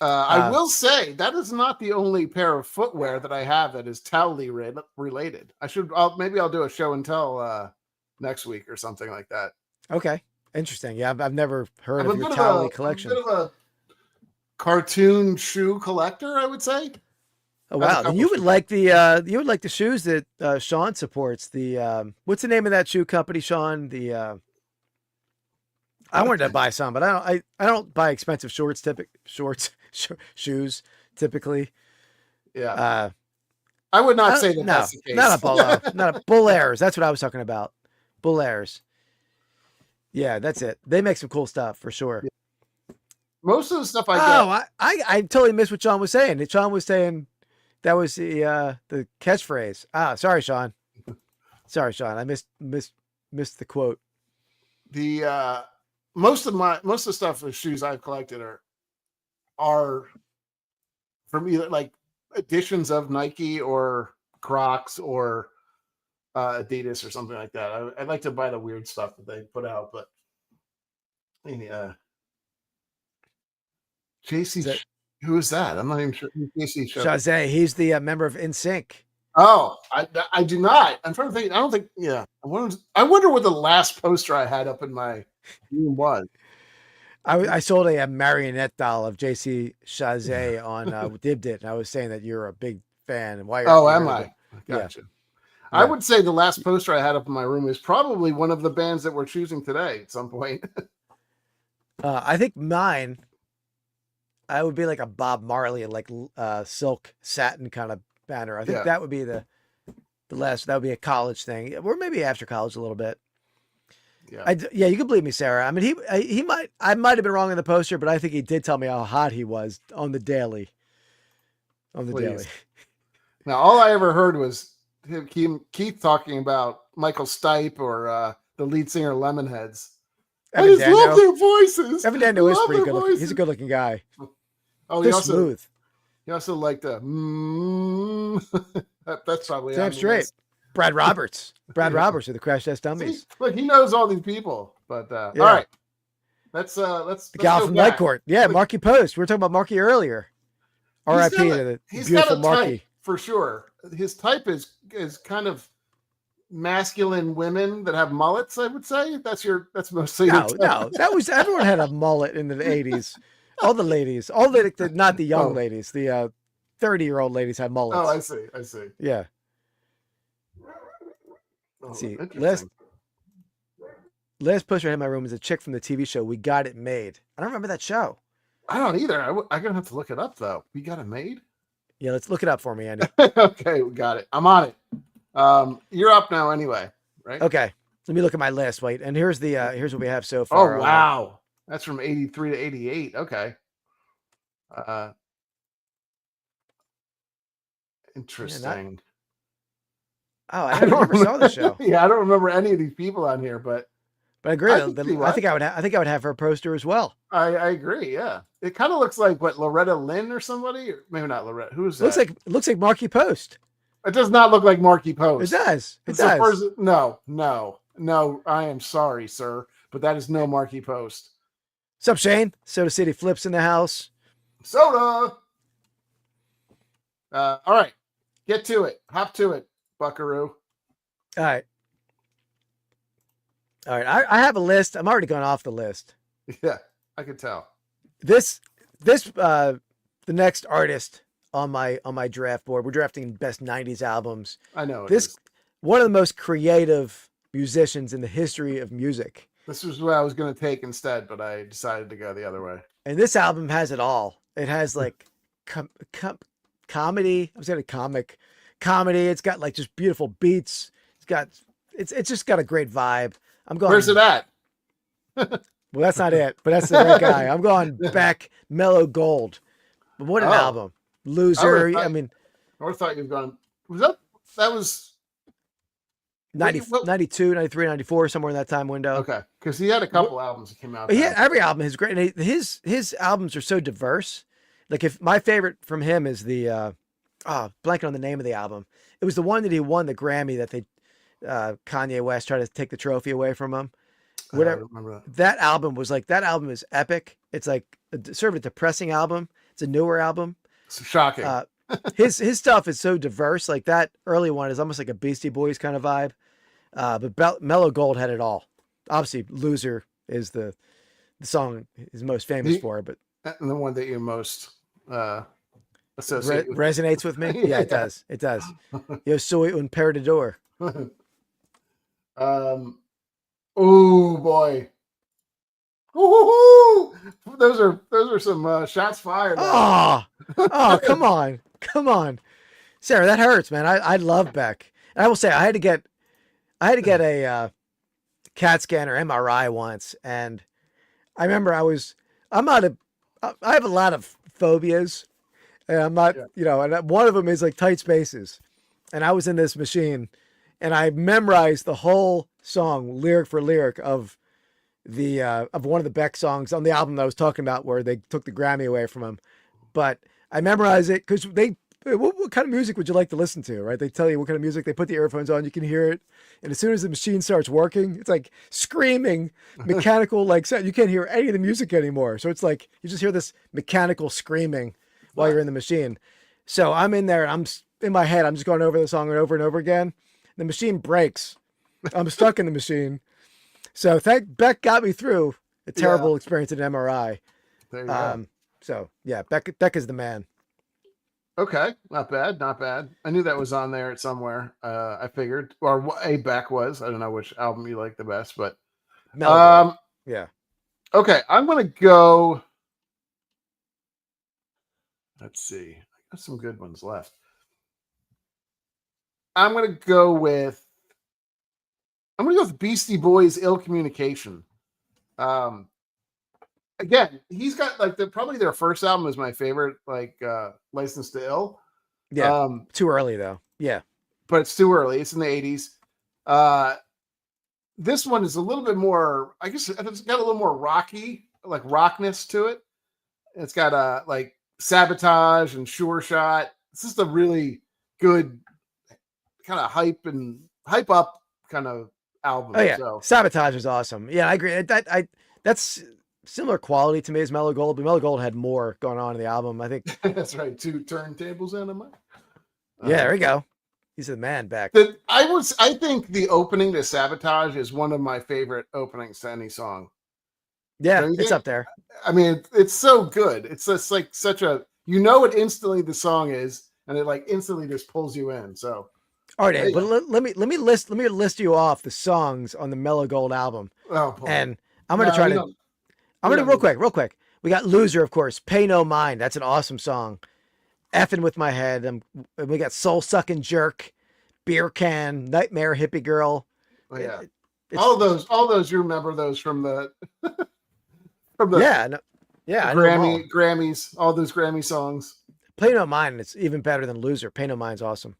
I will say that is not the only pair of footwear that I have that is Towley related. Maybe I'll do a show and tell next week or something like that. Okay, interesting. Yeah, I've never heard of your Towley collection. I'm a bit of a cartoon shoe collector, I would say. Oh wow! And you would like the shoes that Sean supports. The what's the name of that shoe company, Sean? I wanted to buy some, but I don't buy expensive shoes typically. Yeah. I would not say that's the case. Not a Bolo, not a Bull Airs. That's what I was talking about. Bull Airs. Yeah, that's it. They make some cool stuff for sure. Yeah. Most of the stuff I I totally missed what Sean was saying. Sean was saying that was the catchphrase. Sorry, Sean. I missed the quote. The most of the stuff the shoes I've collected are from either like editions of Nike or Crocs or Adidas or something like that. I like to buy the weird stuff that they put out, but JC, who is that? I'm not even sure. JC Chazé, he's the member of NSYNC. Oh, I do not. I'm trying to think. I don't think. Yeah, I wonder what the last poster I had up in my room was. I sold a marionette doll of JC Chazé on Dibdit, and I was saying that you're a big fan. And why? Am I? Gotcha. Yeah. I would say the last poster I had up in my room is probably one of the bands that we're choosing today at some point. I think mine. I would be like a Bob Marley, like silk satin kind of banner. I think that would be the last. That would be a college thing, or maybe after college a little bit. Yeah, you can believe me, Sarah. I mean, I might have been wrong in the poster, but I think he did tell me how hot he was on the daily. Daily. Now, all I ever heard was Keith talking about Michael Stipe or the lead singer of Lemonheads. I just love their voices. Evan Dando is pretty good looking. He's a good looking guy. Oh, he's smooth. He also liked the that's probably damn straight. Brad Roberts. Brad Roberts of the Crash Test Dummies. See, look, he knows all these people. But all right. Let's the gal from Night Court. Yeah, Marky Post. We were talking about Marky earlier. R.I.P. to the beautiful Marky. Type, for sure. His type is kind of masculine women that have mullets, I would say. That's mostly no. That was everyone had a mullet in the 80s. All the ladies, not the young ladies, the 30-year-old ladies had mullets. Oh, I see. Yeah. Let's see. Last poster I had in my room is a chick from the TV show We Got It Made. I don't remember that show. I don't either. I'm gonna have to look it up though. We Got It Made? Yeah, let's look it up for me, Andy. Okay, we got it. I'm on it. You're up now anyway, right? Okay. Let me look at my list. Wait, and here's what we have so far. Oh wow. That's from 83 to 88. Okay. Interesting. I never saw the show. Yeah, I don't remember any of these people on here, but I agree. I think I would have her poster as well. I agree. Yeah, it kind of looks like Loretta Lynn or somebody, or maybe not Loretta. Who's that? Looks like Marky Post. It does not look like Marky Post. It does. It does. No. I am sorry, sir, but that is no Marky Post. What's up, Shane? Soda City Flips in the house. Soda. All right, get to it. Hop to it, Buckaroo. All right. I have a list. I'm already going off the list. Yeah, I can tell. The next artist on my draft board. We're drafting best 90s albums. I know one of the most creative musicians in the history of music. This was what I was going to take instead, but I decided to go the other way. And this album has it all. It has like comedy. I was going to comic comedy. It's got like just beautiful beats. It's just got a great vibe. I'm going. Where's it at? Well, that's not it, but that's the right guy. I'm going back Mellow Gold. But what an album. Loser. I thought you were going. That was 92, 93, 94, somewhere in that time window. Okay. Because he had a couple albums that came out. Every album is great. And his albums are so diverse. Like if my favorite from him is the blanking on the name of the album. It was the one that he won the Grammy that they Kanye West tried to take the trophy away from him. Whatever. I don't remember that album was like. That album is epic. It's like sort of a depressing album. It's a newer album. It's shocking. His stuff is so diverse. Like that early one is almost like a Beastie Boys kind of vibe. But Mellow Gold had it all. Obviously, Loser is the song he's most famous for, but and the one that you most associate resonates with me. Yeah, it does. It does. Yo soy un perdedor. Oh boy. Ooh, those are some shots fired. Oh, come on, Sarah, that hurts, man. I love Beck, and I will say I had to get a CAT scan or MRI once, and I remember I have a lot of phobias, and I'm not, and one of them is like tight spaces, and I was in this machine, and I memorized the whole song lyric for lyric of one of the Beck songs on the album that I was talking about where they took the Grammy away from him. But I memorized it because what kind of music would you like to listen to, right? They tell you what kind of music, they put the earphones on, you can hear it. And as soon as the machine starts working, it's like screaming, mechanical, like you can't hear any of the music anymore. So it's like, you just hear this mechanical screaming while you're in the machine. So I'm in there and in my head, I'm just going over the song over and over again. The machine breaks. I'm stuck in the machine. So Beck got me through a terrible experience at MRI. There you go. So yeah, Beck is the man. Okay, not bad. I knew that was on there somewhere. I figured, or a Beck was. I don't know which album you like the best, but yeah. Okay, I'm gonna go. Let's see. I got some good ones left. I'm gonna go with Beastie Boys' "Ill Communication." Again, he's got like probably their first album is my favorite, like "License to Ill." Yeah, too early though. Yeah, but it's too early. It's in the '80s. This one is a little bit more. I guess it's got a little more rocky, like rockness to it. It's got like Sabotage and Sure Shot. It's just a really good kind of hype up kind of album. Oh yeah, so. Sabotage is awesome. Yeah, I agree. That's similar quality to me as Mellow Gold, but Mellow Gold had more going on in the album. I think that's right. 2 turntables and a mic. Yeah, there we go. He's the man back. I think the opening to Sabotage is one of my favorite openings to any song. Yeah, it's up there. I mean, it's so good. It's just like such a, what instantly the song is, and it like instantly just pulls you in. So. All right, but let me list you off the songs on the Mellow Gold album. Oh, boy. And I'm going to try to. I'm going to real quick. We got Loser, of course. Pay No Mind. That's an awesome song. Effing with My Head. We got Soul Sucking Jerk, Beer Can, Nightmare Hippie Girl. Oh, yeah. All those. You remember those from the. Yeah. No, Yeah, I know them all. Grammys, all those Grammy songs. Play No Mind. It's even better than Loser. Pay No Mind's awesome.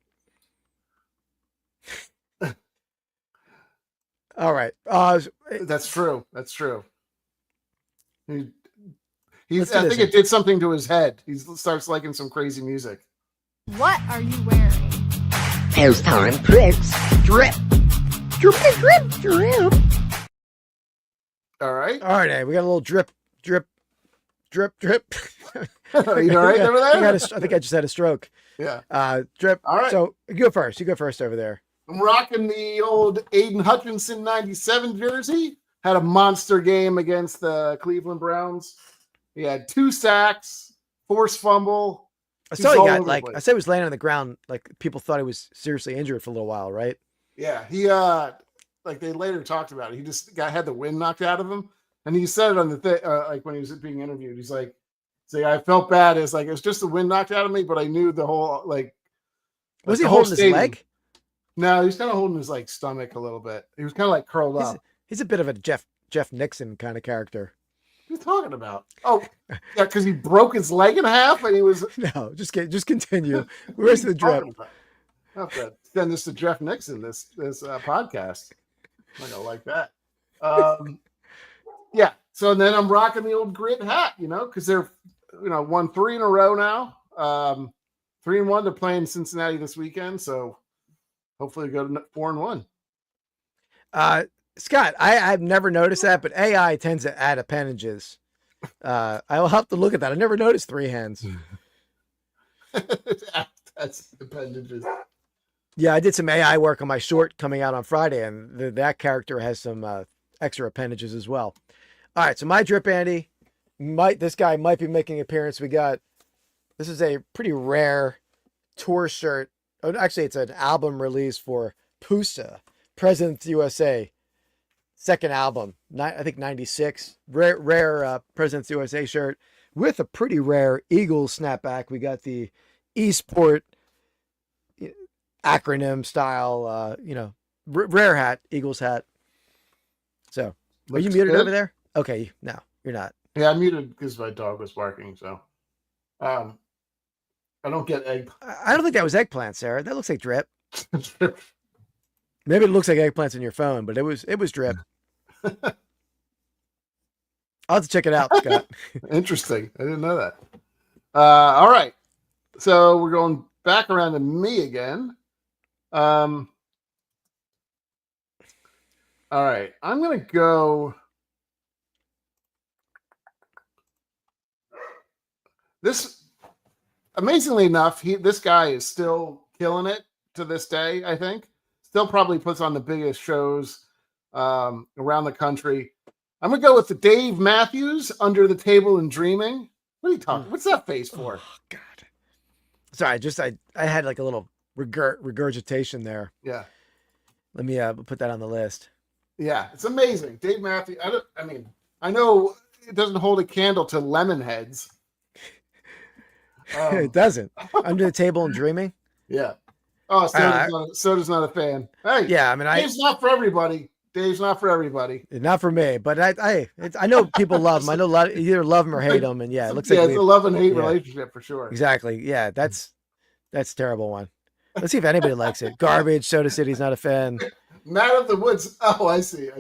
All right. That's true. That's true. I think it it did something to his head. He starts liking some crazy music. What are you wearing? Pastime Picks. Drip. Drip, drip, drip. All right. All right, we got a little drip. Are you all right over there? I think I just had a stroke. Yeah. Drip. All right. So you go first. You go first over there. I'm rocking the old Aiden Hutchinson 97 jersey. Had a monster game against the Cleveland Browns. He had 2 sacks, forced fumble. I saw he got I said he was laying on the ground. Like people thought he was seriously injured for a little while, right? Yeah. He like they later talked about it. He just had the wind knocked out of him. And he said it on the thing, like when he was being interviewed, he's like, I felt bad. It's like, it was just the wind knocked out of me, but I knew the whole, was he holding his leg? No, he was kind of holding his stomach a little bit. He was kind of like curled up. He's a bit of a Jeff Nixon kind of character. What are you talking about? Oh, yeah, because he broke his leg in half and he was. No, just continue. Where's the drip? I have to send this to Jeff Nixon, this podcast. I'm not gonna like that. Yeah. So then I'm rocking the old grit hat, because they're, won 3 in a row now. 3-1. They're playing Cincinnati this weekend, so hopefully go to 4-1. Scott, I've never noticed that, but AI tends to add appendages. I'll have to look at that. I never noticed 3 hands. That's appendages. Yeah, I did some AI work on my short coming out on Friday, and that character has some extra appendages as well. All right, so my drip, Andy, this guy might be making an appearance. This is a pretty rare tour shirt. Oh, actually, it's an album release for Pusa, President's USA, second album, I think 96. Rare President's USA shirt with a pretty rare Eagles snapback. We got the Eastport acronym style, rare hat, Eagles hat. So, are you muted over there? Okay, no, you're not. Yeah, I muted because my dog was barking. So, I don't get egg. I don't think that was eggplant, Sarah. That looks like drip. Maybe it looks like eggplants in your phone, but it was drip. I'll have to check it out, Scott. Interesting. I didn't know that. All right, so we're going back around to me again. All right, I'm gonna go. This, amazingly enough, this guy is still killing it to this day, I think. Still probably puts on the biggest shows around the country. I'm going to go with the Dave Matthews, Under the Table and Dreaming. What are you talking? What's that face for? Oh, God. Sorry, I had like a little regurgitation there. Yeah. Let me put that on the list. Yeah, it's amazing. Dave Matthews. I know it doesn't hold a candle to Lemonheads. It doesn't. Under the Table and Dreaming. Yeah. Oh, Soda's not a fan. Hey. Yeah, Dave's not for everybody. Dave's not for everybody. Not for me, but I know people love him. I know a lot. You either love him or hate him, and yeah, it looks like it's a love and hate relationship for sure. Exactly. Yeah, that's a terrible one. Let's see if anybody likes it. Garbage. Soda City's not a fan. Matt of the Woods. Oh, I see.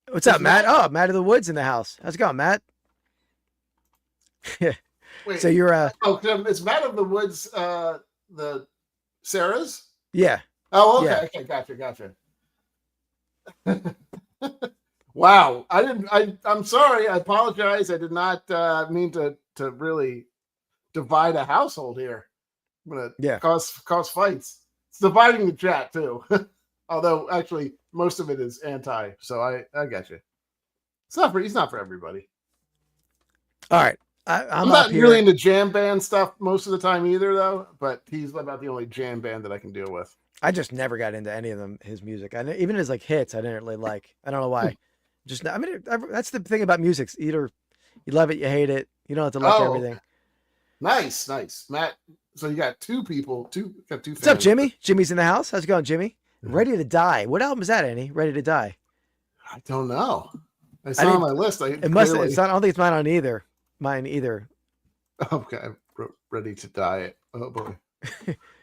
What's up, Matt? Oh, Matt of the Woods in the house. How's it going, Matt? Yeah. Wait, so you're it's Matt of the Woods, the Sarah's? Yeah. Oh, okay. Yeah. Okay, gotcha. Wow. I'm sorry. I apologize. I did not mean to really divide a household here. I'm gonna cause fights. It's dividing the chat too. Although actually most of it is anti. So I got you. He's not for everybody. All right. I'm not really into jam band stuff most of the time either, though. But he's about the only jam band that I can deal with. I just never got into any of his music. Even his hits, I didn't really like. I don't know why. That's the thing about music. Either you love it, you hate it. You don't have to like everything. Nice, Matt. So you got two people. Got two. What's up, Jimmy? Jimmy's in the house. How's it going, Jimmy? Ready to Die. What album is that, Annie? Ready to Die. I don't know. It's not on my list. It's not. I don't think it's mine on either. Mine either. Okay, I'm ready to diet. Oh boy,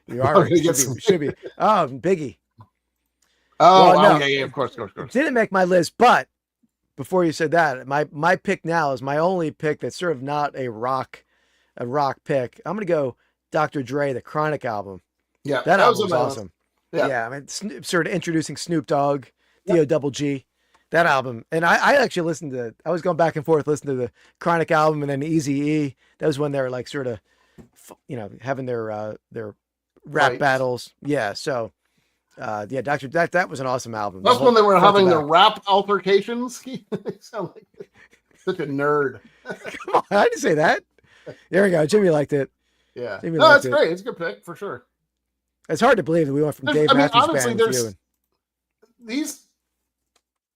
you are. Should be. Oh, Biggie. Oh, well, no, yeah, of course. Didn't make my list, but before you said that, my pick now is my only pick that's sort of not a rock pick. I'm gonna go Dr. Dre, the Chronic album. Yeah, that album was awesome. Yeah. I mean, sort of introducing Snoop Dogg, D.O.G. That album, and I actually listened to. I was going back and forth listening to the Chronic album and then Eazy-E. That was when they were like sort of, having their rap battles. Yeah, so. Doctor, that was an awesome album. That's when they were having their rap altercations. You sound like such a nerd. Come on, I didn't say that. There we go. Jimmy liked it. Yeah, that's great. It's a good pick for sure. It's hard to believe that we went from Dave Matthews honestly, Band there's to you. These,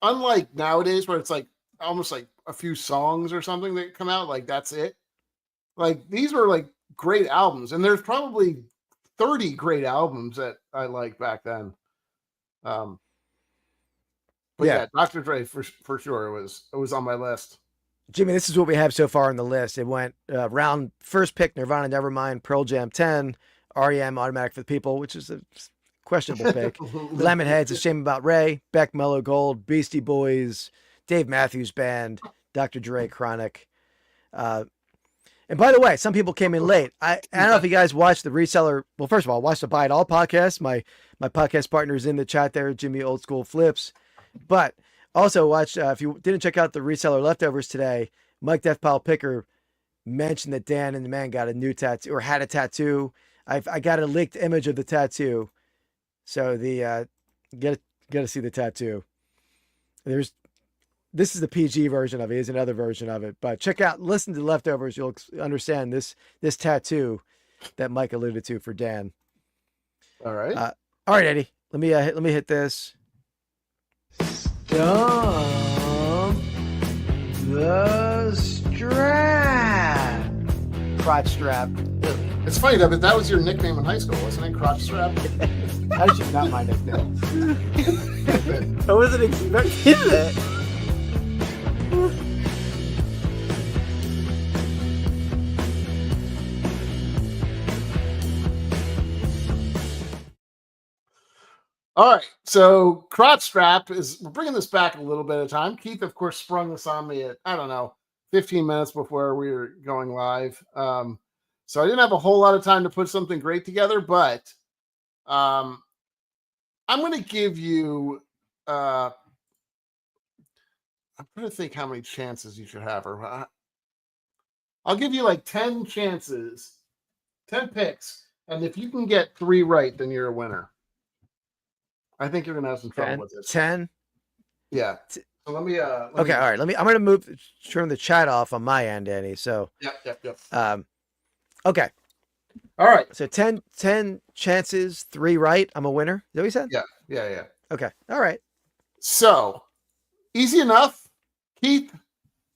unlike nowadays where it's like almost like a few songs or something that come out, like that's it. Like these were like great albums, and there's probably 30 great albums that I liked back then. But yeah, Dr. Dre for sure it was on my list. Jimmy, this is what we have so far on the list. It went round first pick Nirvana Nevermind, Pearl Jam 10, REM Automatic for the People, which is a questionable pick. Lemonheads, A Shame About Ray, Beck Mellow Gold, Beastie Boys, Dave Matthews Band, Dr. Dre Chronic. And by the way, some people came in late. I don't know if you guys watched the Reseller. Well, first of all, watch the Buy It All podcast. My podcast partner is in the chat there, Jimmy Old School Flips. But also watch, if you didn't check out the Reseller Leftovers today, Mike Deathpile Picker mentioned that Dan and the man got a new tattoo or had a tattoo. I got a leaked image of the tattoo. So the get to see the tattoo. This is the PG version of it. Here's another version of it. But listen to the Leftovers. You'll understand this tattoo that Mike alluded to for Dan. All right. All right, Eddie. Let me hit this. Stomp the strap. Crotch strap. It's funny though, but that was your nickname in high school, wasn't it? Crotch strap. That's just not my nickname. I wasn't expecting that. All right, so crotch strap we're bringing this back a little bit of time. Keith, of course, sprung this on me at, 15 minutes before we were going live. So I didn't have a whole lot of time to put something great together, but I'm going to give you, I'm trying to think how many chances you should have. I'll give you like 10 chances, 10 picks, and if you can get 3 right, then you're a winner. I think you're gonna have some trouble with this. 10. Yeah. So let me. Okay. All right. I'm gonna turn the chat off on my end, Danny. So. Yep. Okay. All right. So 10 chances, 3 right. I'm a winner. Is that what you said? Yeah. Okay. All right. So easy enough, Keith.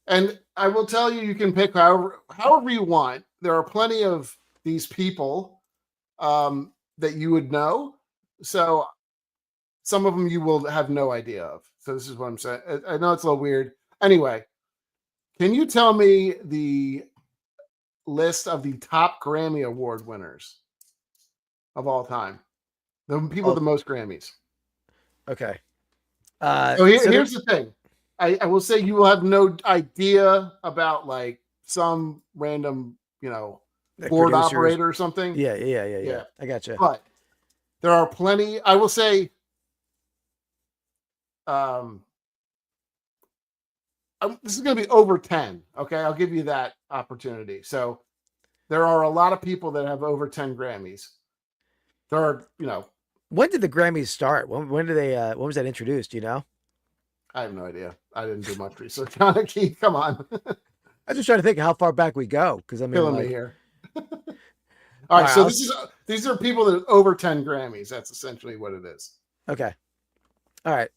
And I will tell you, you can pick however you want. There are plenty of these people that you would know. So. Some of them you will have no idea of. So this is what I'm saying. I know it's a little weird. Anyway, can you tell me the list of the top Grammy Award winners of all time? The people with the most Grammys. Okay. Here's the thing. I will say you will have no idea about like some random, board operator or something. Yeah. I got you. But there are plenty. I will say, this is going to be over 10. Okay. I'll give you that opportunity. So there are a lot of people that have over 10 Grammys. There are, when did the Grammys start? When did they, when was that introduced? Do you know? I have no idea. I didn't do much research on it, Keith. Come on. I'm just trying to think how far back we go. Cause I mean, killing me here. All right. So these are people that are over 10 Grammys. That's essentially what it is. Okay. All right.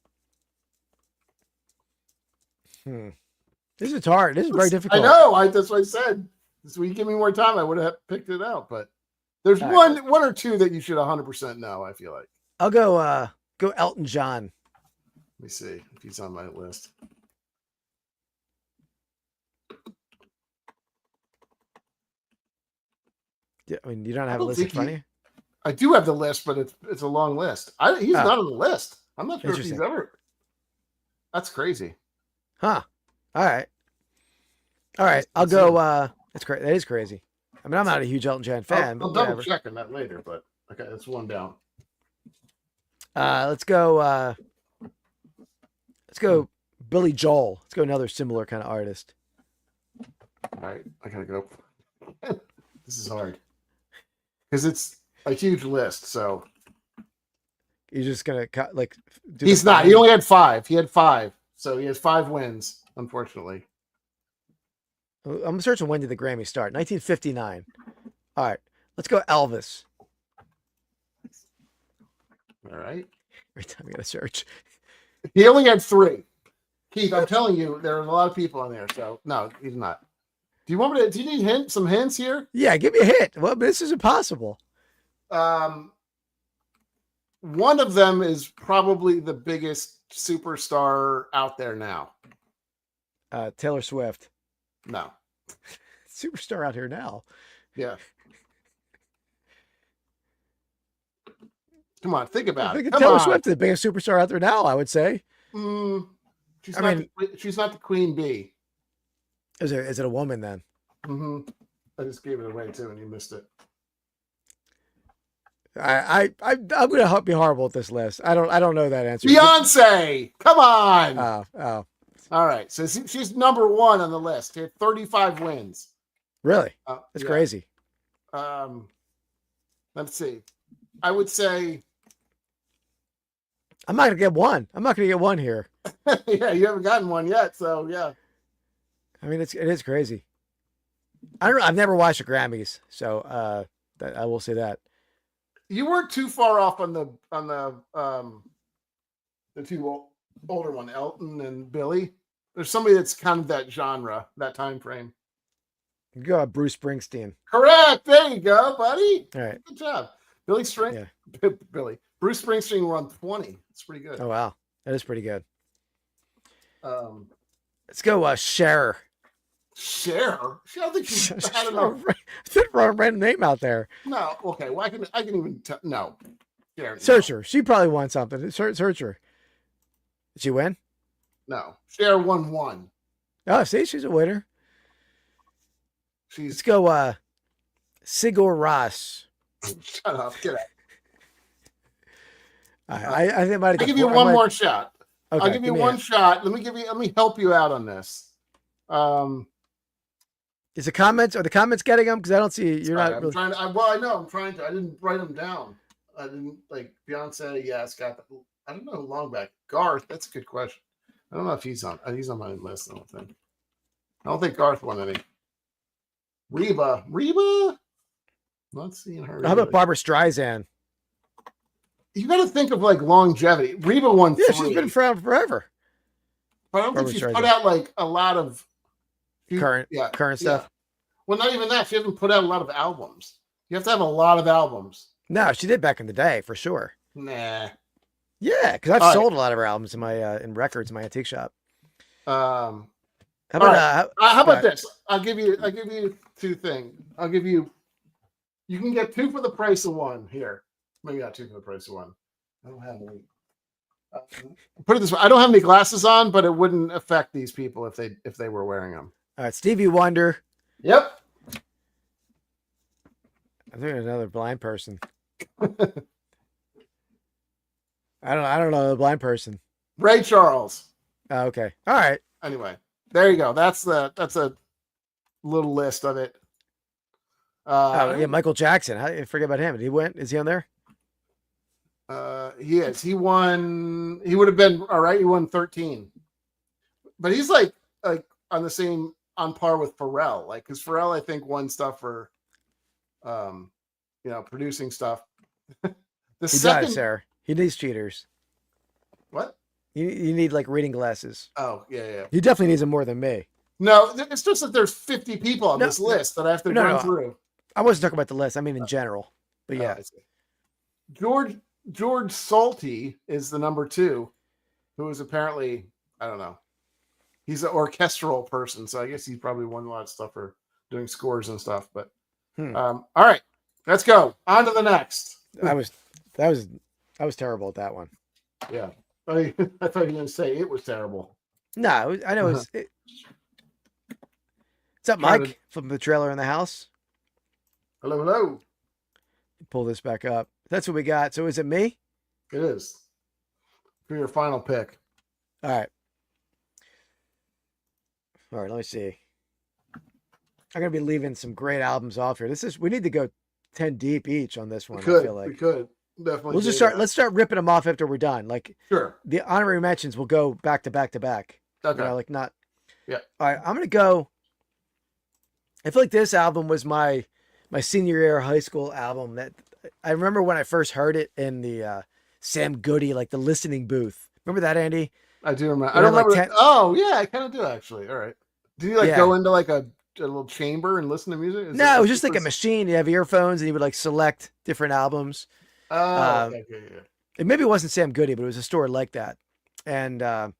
This is hard. This is very difficult. I know. That's what I said. So when you give me more time, I would have picked it out. But there's one or two that you should 100% know. I feel like I'll go Elton John. Let me see if he's on my list. I mean, you don't have a list in front of you? I do have the list, but it's a long list. He's not on the list. I'm not sure if he's ever. That's crazy. Huh. All right. I'll go. That's crazy. That is crazy. I mean, I'm not a huge Elton John fan. I'll double check on that later, but okay, that's one down. Let's go. Let's go. Billy Joel. Let's go another similar kind of artist. All right, I gotta go. This is hard because it's a huge list. So you're just gonna cut like. He's not. He only had 5. He had 5, so he has 5 wins. Unfortunately, I'm searching when did the Grammy start? 1959. All right, let's go Elvis. All right. Every time I gotta search. He only had 3. Keith, I'm telling you, there are a lot of people on there. So no, he's not. Do you want me to? Do you need some hints here? Yeah, give me a hint. Well, this is impossible. One of them is probably the biggest superstar out there now. Taylor Swift. No. Superstar out here now. Yeah. Come on, think about it. Taylor Swift is the biggest superstar out there now, I would say. She's not the queen bee. Is it a woman then? Mm-hmm. I just gave it away too, and you missed it. I'm gonna be horrible at this list. I don't know that answer. Beyonce, come on. Oh. All right, so she's number 1 on the list. She had 35 wins. Really? That's crazy. Let's see. I would say I'm not gonna get one. I'm not gonna get one here. Yeah, you haven't gotten one yet, so yeah. I mean, it is crazy. I've never watched the Grammys, so I will say that. You weren't too far off on the 2 older one, Elton and Billy. There's somebody that's kind of that genre, that time frame. Go Bruce Springsteen. Correct. There you go, buddy. All right. Good job. Bruce Springsteen won 20. It's pretty good. Oh wow, that is pretty good. Let's go Cher. Cher? I don't think she's. I don't know. Throw a random name out there. No. Okay. Well, I can even tell. No. Cher. Search her. She probably won something. Search her. Did she win? No. Cher won 1. Oh, see, she's a winner. Let's go Sigur Rós. Shut up. Get out. I think I'll give you one more shot. Okay, I'll give you one shot. Let me help you out on this. Is the comments getting them? Because I don't see you're not. I'm trying to. I know. I'm trying to. I didn't write them down. I didn't like Beyonce. Yes, got the. I don't know who long back. Garth. That's a good question. I don't know if he's on. He's on my list. I don't think Garth won any. Reba. Not seeing her. How about Barbara Streisand? You got to think of like longevity. Reba won 3. Yeah, she's been around forever. But I don't think she's put out like a lot of current stuff. Well, not even that. She hasn't put out a lot of albums. You have to have a lot of albums. No, she did back in the day for sure. Nah. Yeah, because I've sold a lot of her albums in my in records in my antique shop. How about this? I'll give you 2 things. I'll give you. You can get 2 for the price of 1 here. Maybe not 2 for the price of 1. I don't have any. Put it this way: I don't have any glasses on, but it wouldn't affect these people if they were wearing them. All right, Stevie Wonder. Yep. I think another blind person. I don't know the blind person. Ray Charles. Oh, okay. All right. Anyway, there you go. That's a little list of it. Michael Jackson. How you forget about him? Did he win? Is he on there? He is. He won. He would have been all right. He won 13, but he's like on the same on par with Pharrell. Like, because Pharrell, I think, won stuff for, producing stuff. He does, Sarah. He needs cheaters. What? You need like reading glasses. Oh yeah. He definitely needs them more than me. No, it's just that there's 50 people on this list that I have to run through. I wasn't talking about the list. I mean in general. But yeah. George Salty is the number 2, who is apparently, I don't know. He's an orchestral person, so I guess he probably won a lot of stuff for doing scores and stuff. But all right, Let's go on to the next. I was terrible at that one. Yeah, I thought you were going to say it was terrible. No, I know What's up, Mike? From the trailer in the house. Hello, hello. Pull this back up. That's what we got. So is it me? It is. For your final pick. All right. All right, let me see. I'm gonna be leaving some great albums off here. We need to go 10 deep each on this one. I feel like we could definitely. We'll just start. Let's start ripping them off after we're done. Like sure. The honorary mentions will go back to back to back. Okay. You know, like not. Yeah. All right. I'm gonna go. I feel like this album was my senior year high school album. That I remember when I first heard it in the Sam Goody, like the listening booth. Remember that, Andy? I do remember. I don't remember. Like oh yeah, I kind of do actually. All right. Did you go into like a little chamber and listen to music? No, it was just like a machine. You have earphones and you would like select different albums. Oh, okay. It maybe wasn't Sam Goody, but it was a store like that. And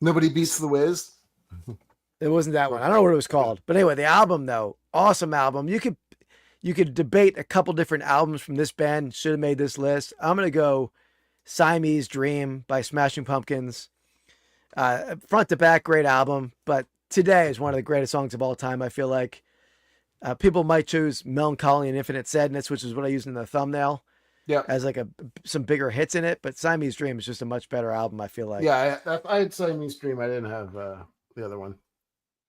Nobody Beats the Wiz. It wasn't that one. I don't know what it was called. But anyway, the album though, awesome album. You could debate a couple different albums from this band. Should have made this list. I'm gonna go Siamese Dream by Smashing Pumpkins. Front to back, great album. But Today is one of the greatest songs of all time. I feel like people might choose Melancholy and Infinite Sadness, which is what I used in the thumbnail. Yeah, as like some bigger hits in it. But Siamese Dream is just a much better album. I feel like. Yeah, I had Siamese Dream. I didn't have the other one.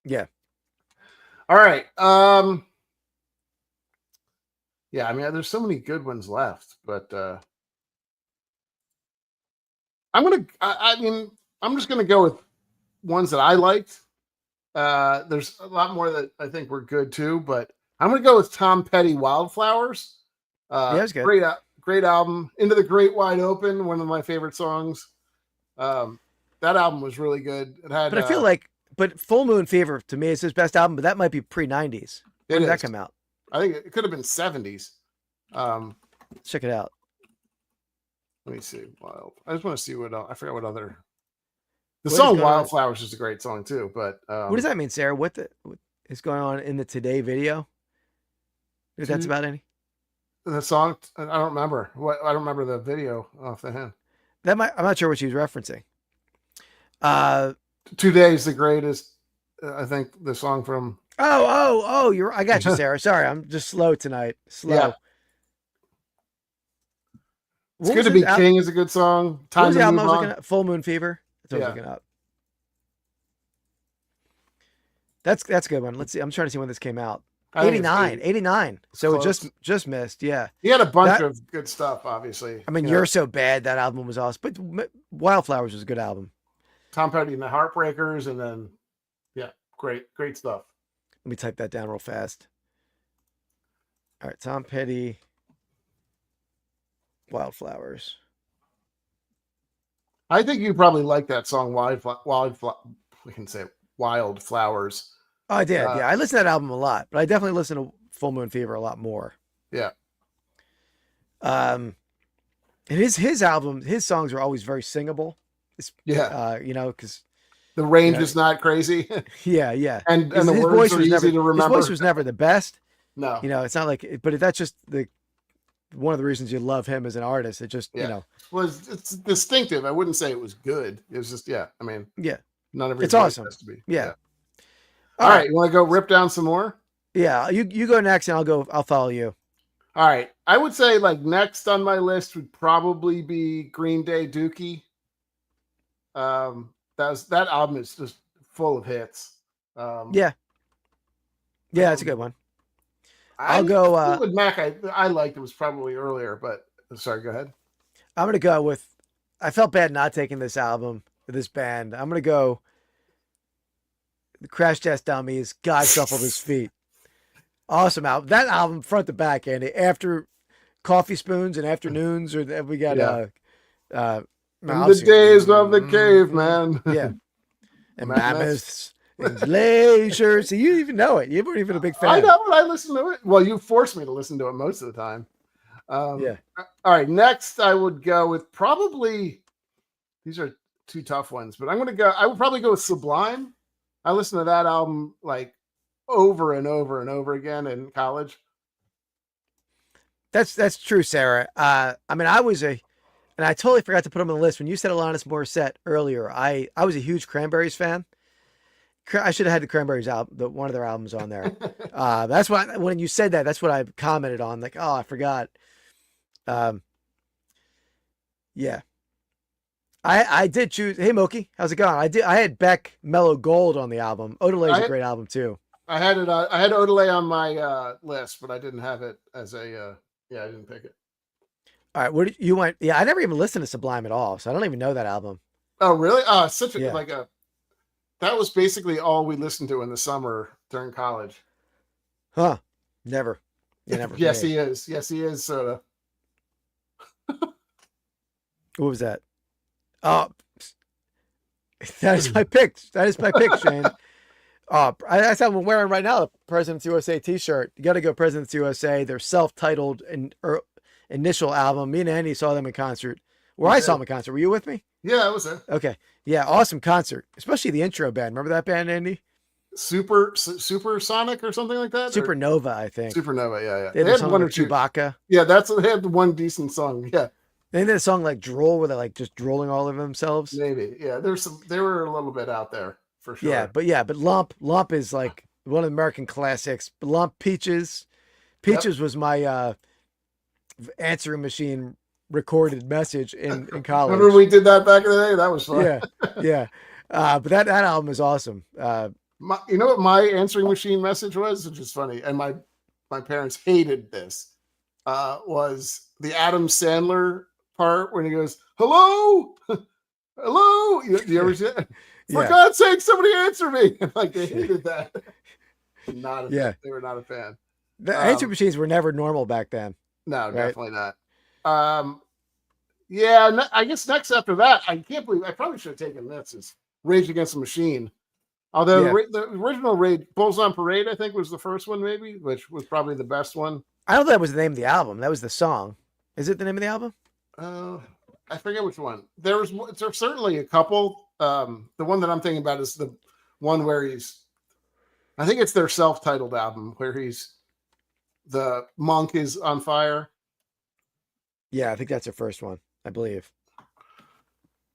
Yeah. All right. Yeah, I mean, there's so many good ones left, but I'm just gonna go with ones that I liked. There's a lot more that I think were good too, but I'm gonna go with Tom Petty, Wildflowers. Yeah, it's good. Great album. Into the Great Wide Open, one of my favorite songs. That album was really good. It had, but I feel like, Full Moon Fever to me is his best album, but that might be pre-90s. When did that come out? I think it could have been 70s. Check it out. Let me see. Wild. I just want to see what else. I forgot what other. The song Wildflowers is a great song too, but what does that mean, Sarah? What is going on in the Today video? If that's about any? The song, I don't remember. I don't remember the video off the hand. I'm not sure what she was referencing. Today's the greatest. I think the song from. Oh! I got you, Sarah. Sorry, I'm just slow tonight. Slow. Yeah. It's Good to Be King is a good song. Time what was the album I was looking at? Full Moon Fever. That's what I was looking up. That's a good one. Let's see. I'm trying to see when this came out. 89. So close. It just missed. Yeah. He had a bunch of good stuff, obviously. I mean, You're So Bad. That album was awesome. But Wildflowers was a good album. Tom Petty and the Heartbreakers, and then great stuff. Let me type that down real fast. All right, Tom Petty, Wildflowers. I think you probably like that song, we can say Wildflowers. Oh, I did. Yeah, I listened to that album a lot, but I definitely listen to Full Moon Fever a lot more. Yeah. And his album, his songs are always very singable. Because the range is not crazy. Yeah. And the words are easy to remember. His voice was never the best. No. It's not like, but that's just one of the reasons you love him as an artist. It just, it's distinctive. I wouldn't say it was good. It was just, not every. It's awesome. Has to be. Yeah. All right. You want to go rip down some more? Yeah. You go next and I'll follow you. All right. I would say next on my list would probably be Green Day Dookie. That album is just full of hits. Yeah, it's a good one. I'll go with Mac. I liked it was probably earlier, but sorry, go ahead. I'm gonna go with. I felt bad not taking this album, this band. I'm gonna go. The Crash Test Dummies. God Shuffled His Feet. Awesome album. That album front to back, Andy. After Coffee Spoons and Afternoons, or we got the days of the caveman. Yeah. And mammoths and glaciers. So you even know it. You weren't even a big fan. I know it. I listened to it. Well, you forced me to listen to it most of the time. Yeah. All right. Next, I would go with probably, these are two tough ones, but I would probably go with Sublime. I listened to that album over and over and over again in college. That's true, Sarah. I mean, and I totally forgot to put him on the list when you said Alanis Morissette earlier. I was a huge Cranberries fan. I should have had the Cranberries album, one of their albums on there. That's why when you said that, that's what I commented on. Like, oh, I forgot. Yeah. I did choose. Hey, Moki, how's it going? I had Beck Mellow Gold on the album. Odelay is a great album too. I had it. I had Odelay on my list, but I didn't have it as a. I didn't pick it. All right, what did you want? Yeah, I never even listened to Sublime at all, so I don't even know that album. Oh, really? Such a that was basically all we listened to in the summer during college. Huh? Never. You never. Yes, he is. Yes, he is. Soda. What was that? Oh, that is my pick. That is my pick, Shane. Oh, I said I'm wearing right now the Presidents USA T-shirt. You got to go Presidents USA. Their self-titled initial album. Me and Andy saw them in concert. I saw them in concert. Were you with me? Yeah, I was there. Okay. Yeah, awesome concert. Especially the intro band. Remember that band, Andy? Super Sonic or something like that? Supernova, I think. Supernova, yeah. They had one or two. Chewbacca. Yeah, they had one decent song. Yeah. They did a song like Droll, where they're like just drooling all over themselves. Maybe. Yeah, they were a little bit out there for sure. Yeah, but Lump is like one of the American classics. Lump, Peaches was my answering machine recorded message in college. Remember we did that back in the day? That was fun. Yeah. But that album is awesome. You know what my answering machine message was, which is funny, and my parents hated this, was the Adam Sandler part when he goes, "Hello, hello." You ever see it? For God's sake, somebody answer me! Like they hated that. They were not a fan. The answering machines were never normal back then. No, right? Definitely not. I guess next after that, I can't believe I probably should have taken this as Rage Against the Machine. Although the original Rage, Bulls on Parade, I think was the first one, maybe, which was probably the best one. I don't think that was the name of the album. That was the song. Is it the name of the album? I forget which one. There's certainly a couple. The one that I'm thinking about is the one where I think it's their self-titled album where the monk is on fire. Yeah, I think that's their first one, I believe.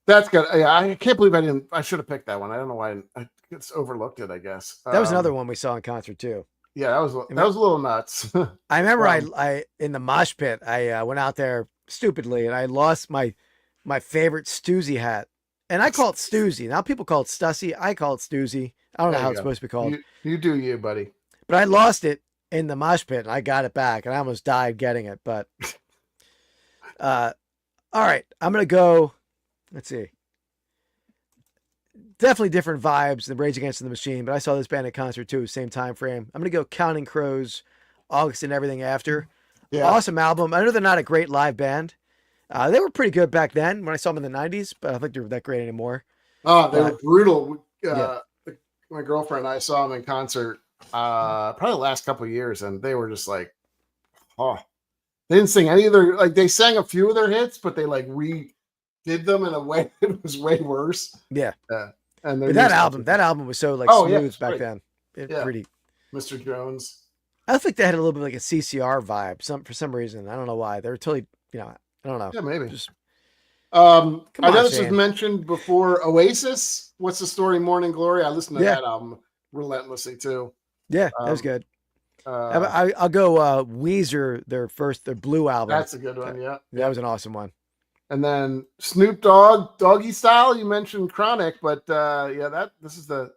That's good. Yeah, I can't believe I should have picked that one. I don't know why I just overlooked it, I guess. That was another one we saw in concert too. Yeah, that was a little nuts. I remember I in the mosh pit, I went out there stupidly and I lost my favorite Stoozy hat. And I call it Stoozy. Now people call it Stussy. I call it Stoozy. I don't know how it's supposed to be called. You do you, buddy. But I lost it in the mosh pit and I got it back and I almost died getting it. But all right, I'm going to go, let's see. Definitely different vibes than Rage Against the Machine, but I saw this band at concert too, same time frame. I'm going to go Counting Crows, August and Everything After. Yeah. Awesome album. I know they're not a great live band. They were pretty good back then when I saw them in the 90s, but I don't think they're that great anymore. Oh, they were brutal. My girlfriend and I saw them in concert probably the last couple of years, and they were just like, they didn't sing any of their, they sang a few of their hits, but they redid them in a way that was way worse. Yeah. And that album was so smooth back then. Pretty. Mr. Jones. I think they had a little bit like a CCR vibe for some reason. I don't know why. They were totally, I don't know. Yeah, maybe. Just, I know this was mentioned before. Oasis, What's the Story, Morning Glory. I listened to that album relentlessly too. Yeah, that was good. I'll go Weezer, their Blue album. That's a good one. Yeah, that was an awesome one. And then Snoop Dogg, Doggy Style. You mentioned Chronic, but this is the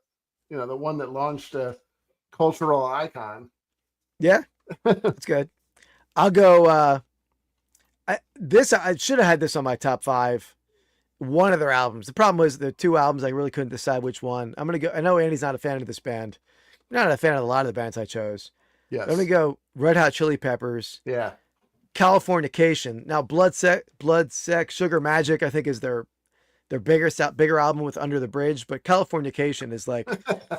the one that launched a cultural icon. Yeah, that's good. I'll go. I should have had this on my top 5. One of their albums. The problem was the 2 albums. I really couldn't decide which one. I'm gonna go. I know Andy's not a fan of this band. I'm not a fan of a lot of the bands I chose. Yes. I'm gonna go Red Hot Chili Peppers. Yeah. Californication. Now Blood Sex, Sugar Magic, I think is their bigger album with Under the Bridge, but Californication is like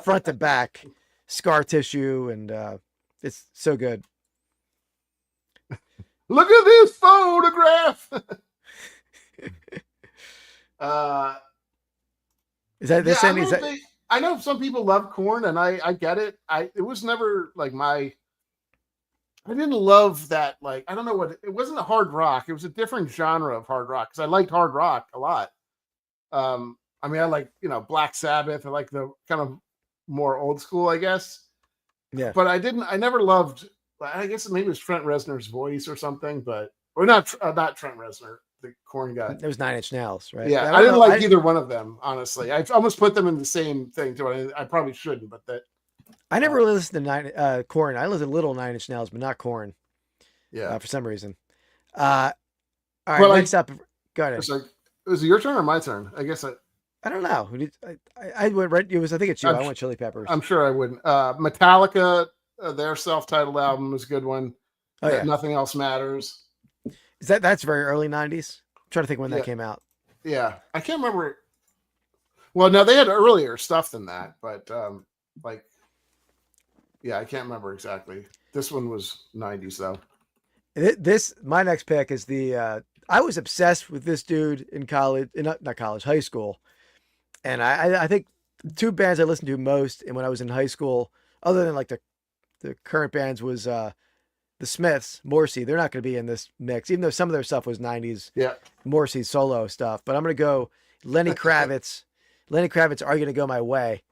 front to back, Scar Tissue, and it's so good. Look at this photograph. Is that this? I know some people love Korn, and I get it. It was never like my I didn't love that. Like, I don't know what, it wasn't a hard rock. It was a different genre of hard rock because I liked hard rock a lot. I mean, I like, Black Sabbath. I like the kind of more old school, I guess. Yeah. But I never loved, I guess maybe it was Trent Reznor's voice or something, or not Trent Reznor, the Korn guy. There was 9 Inch Nails, right? Yeah. I didn't like either one of them, honestly. I almost put them in the same thing too. I probably shouldn't, but I never really listened to Korn. I listened to little 9 Inch Nails, but not Korn. Yeah. For some reason. All right. Next up, go ahead. It's like, was it your turn or my turn? I guess I don't know. I went right. I think it's you. I went Chili Peppers. I'm sure I wouldn't. Metallica, their self-titled album was a good one. Oh, yeah. Nothing Else Matters. That's very early 90s? I'm trying to think when that came out. Yeah. I can't remember. Well, no, they had earlier stuff than that, but I can't remember exactly. This one was 90s though. My next pick is I was obsessed with this dude in college, not college, high school. And I think 2 bands I listened to most, and when I was in high school, other than like the current bands, was the Smiths, Morrissey. They're not going to be in this mix, even though some of their stuff was 90s. Yeah, Morrissey solo stuff. But I'm going to go Lenny Kravitz. Lenny Kravitz, Are You Gonna Go My Way?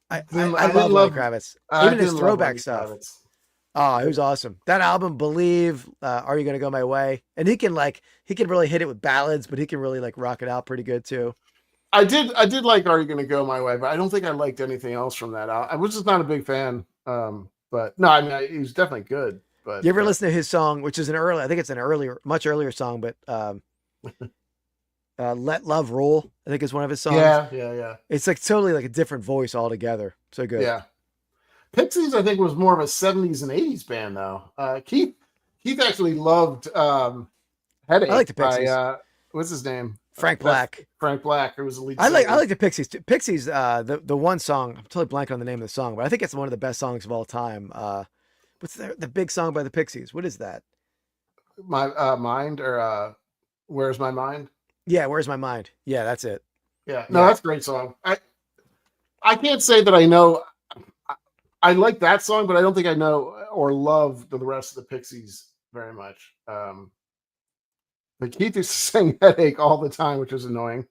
I love Lenny Kravitz, even his throwback stuff. Kravitz. Oh, it was awesome. That album, Believe, Are You Gonna Go My Way? And he can really hit it with ballads, but he can really like rock it out pretty good too. I did like Are You Gonna Go My Way, but I don't think I liked anything else from that. I was just not a big fan. But no, I mean, he was definitely good. But you ever listen to his song, which is I think it's much earlier song, but Let Love Rule, I think is one of his songs. Yeah. It's like totally like a different voice altogether. So good. Yeah. Pixies, I think, was more of a 70s and 80s band, though. Keith actually loved Headache. I like the Pixies. What's his name? Frank Black. Frank Black, who was the lead I singer. like the Pixies too. Pixies, the one song, I'm totally blanking on the name of the song, but I think it's one of the best songs of all time. What's the big song by the Pixies? What is that? My Mind, or Where's My Mind? Yeah, Where's My Mind? Yeah, that's it. Yeah, no, that's a great song. I can't say that I know. I like that song, but I don't think I know or love the rest of the Pixies very much. But Keith used to sing Headache all the time, which is annoying.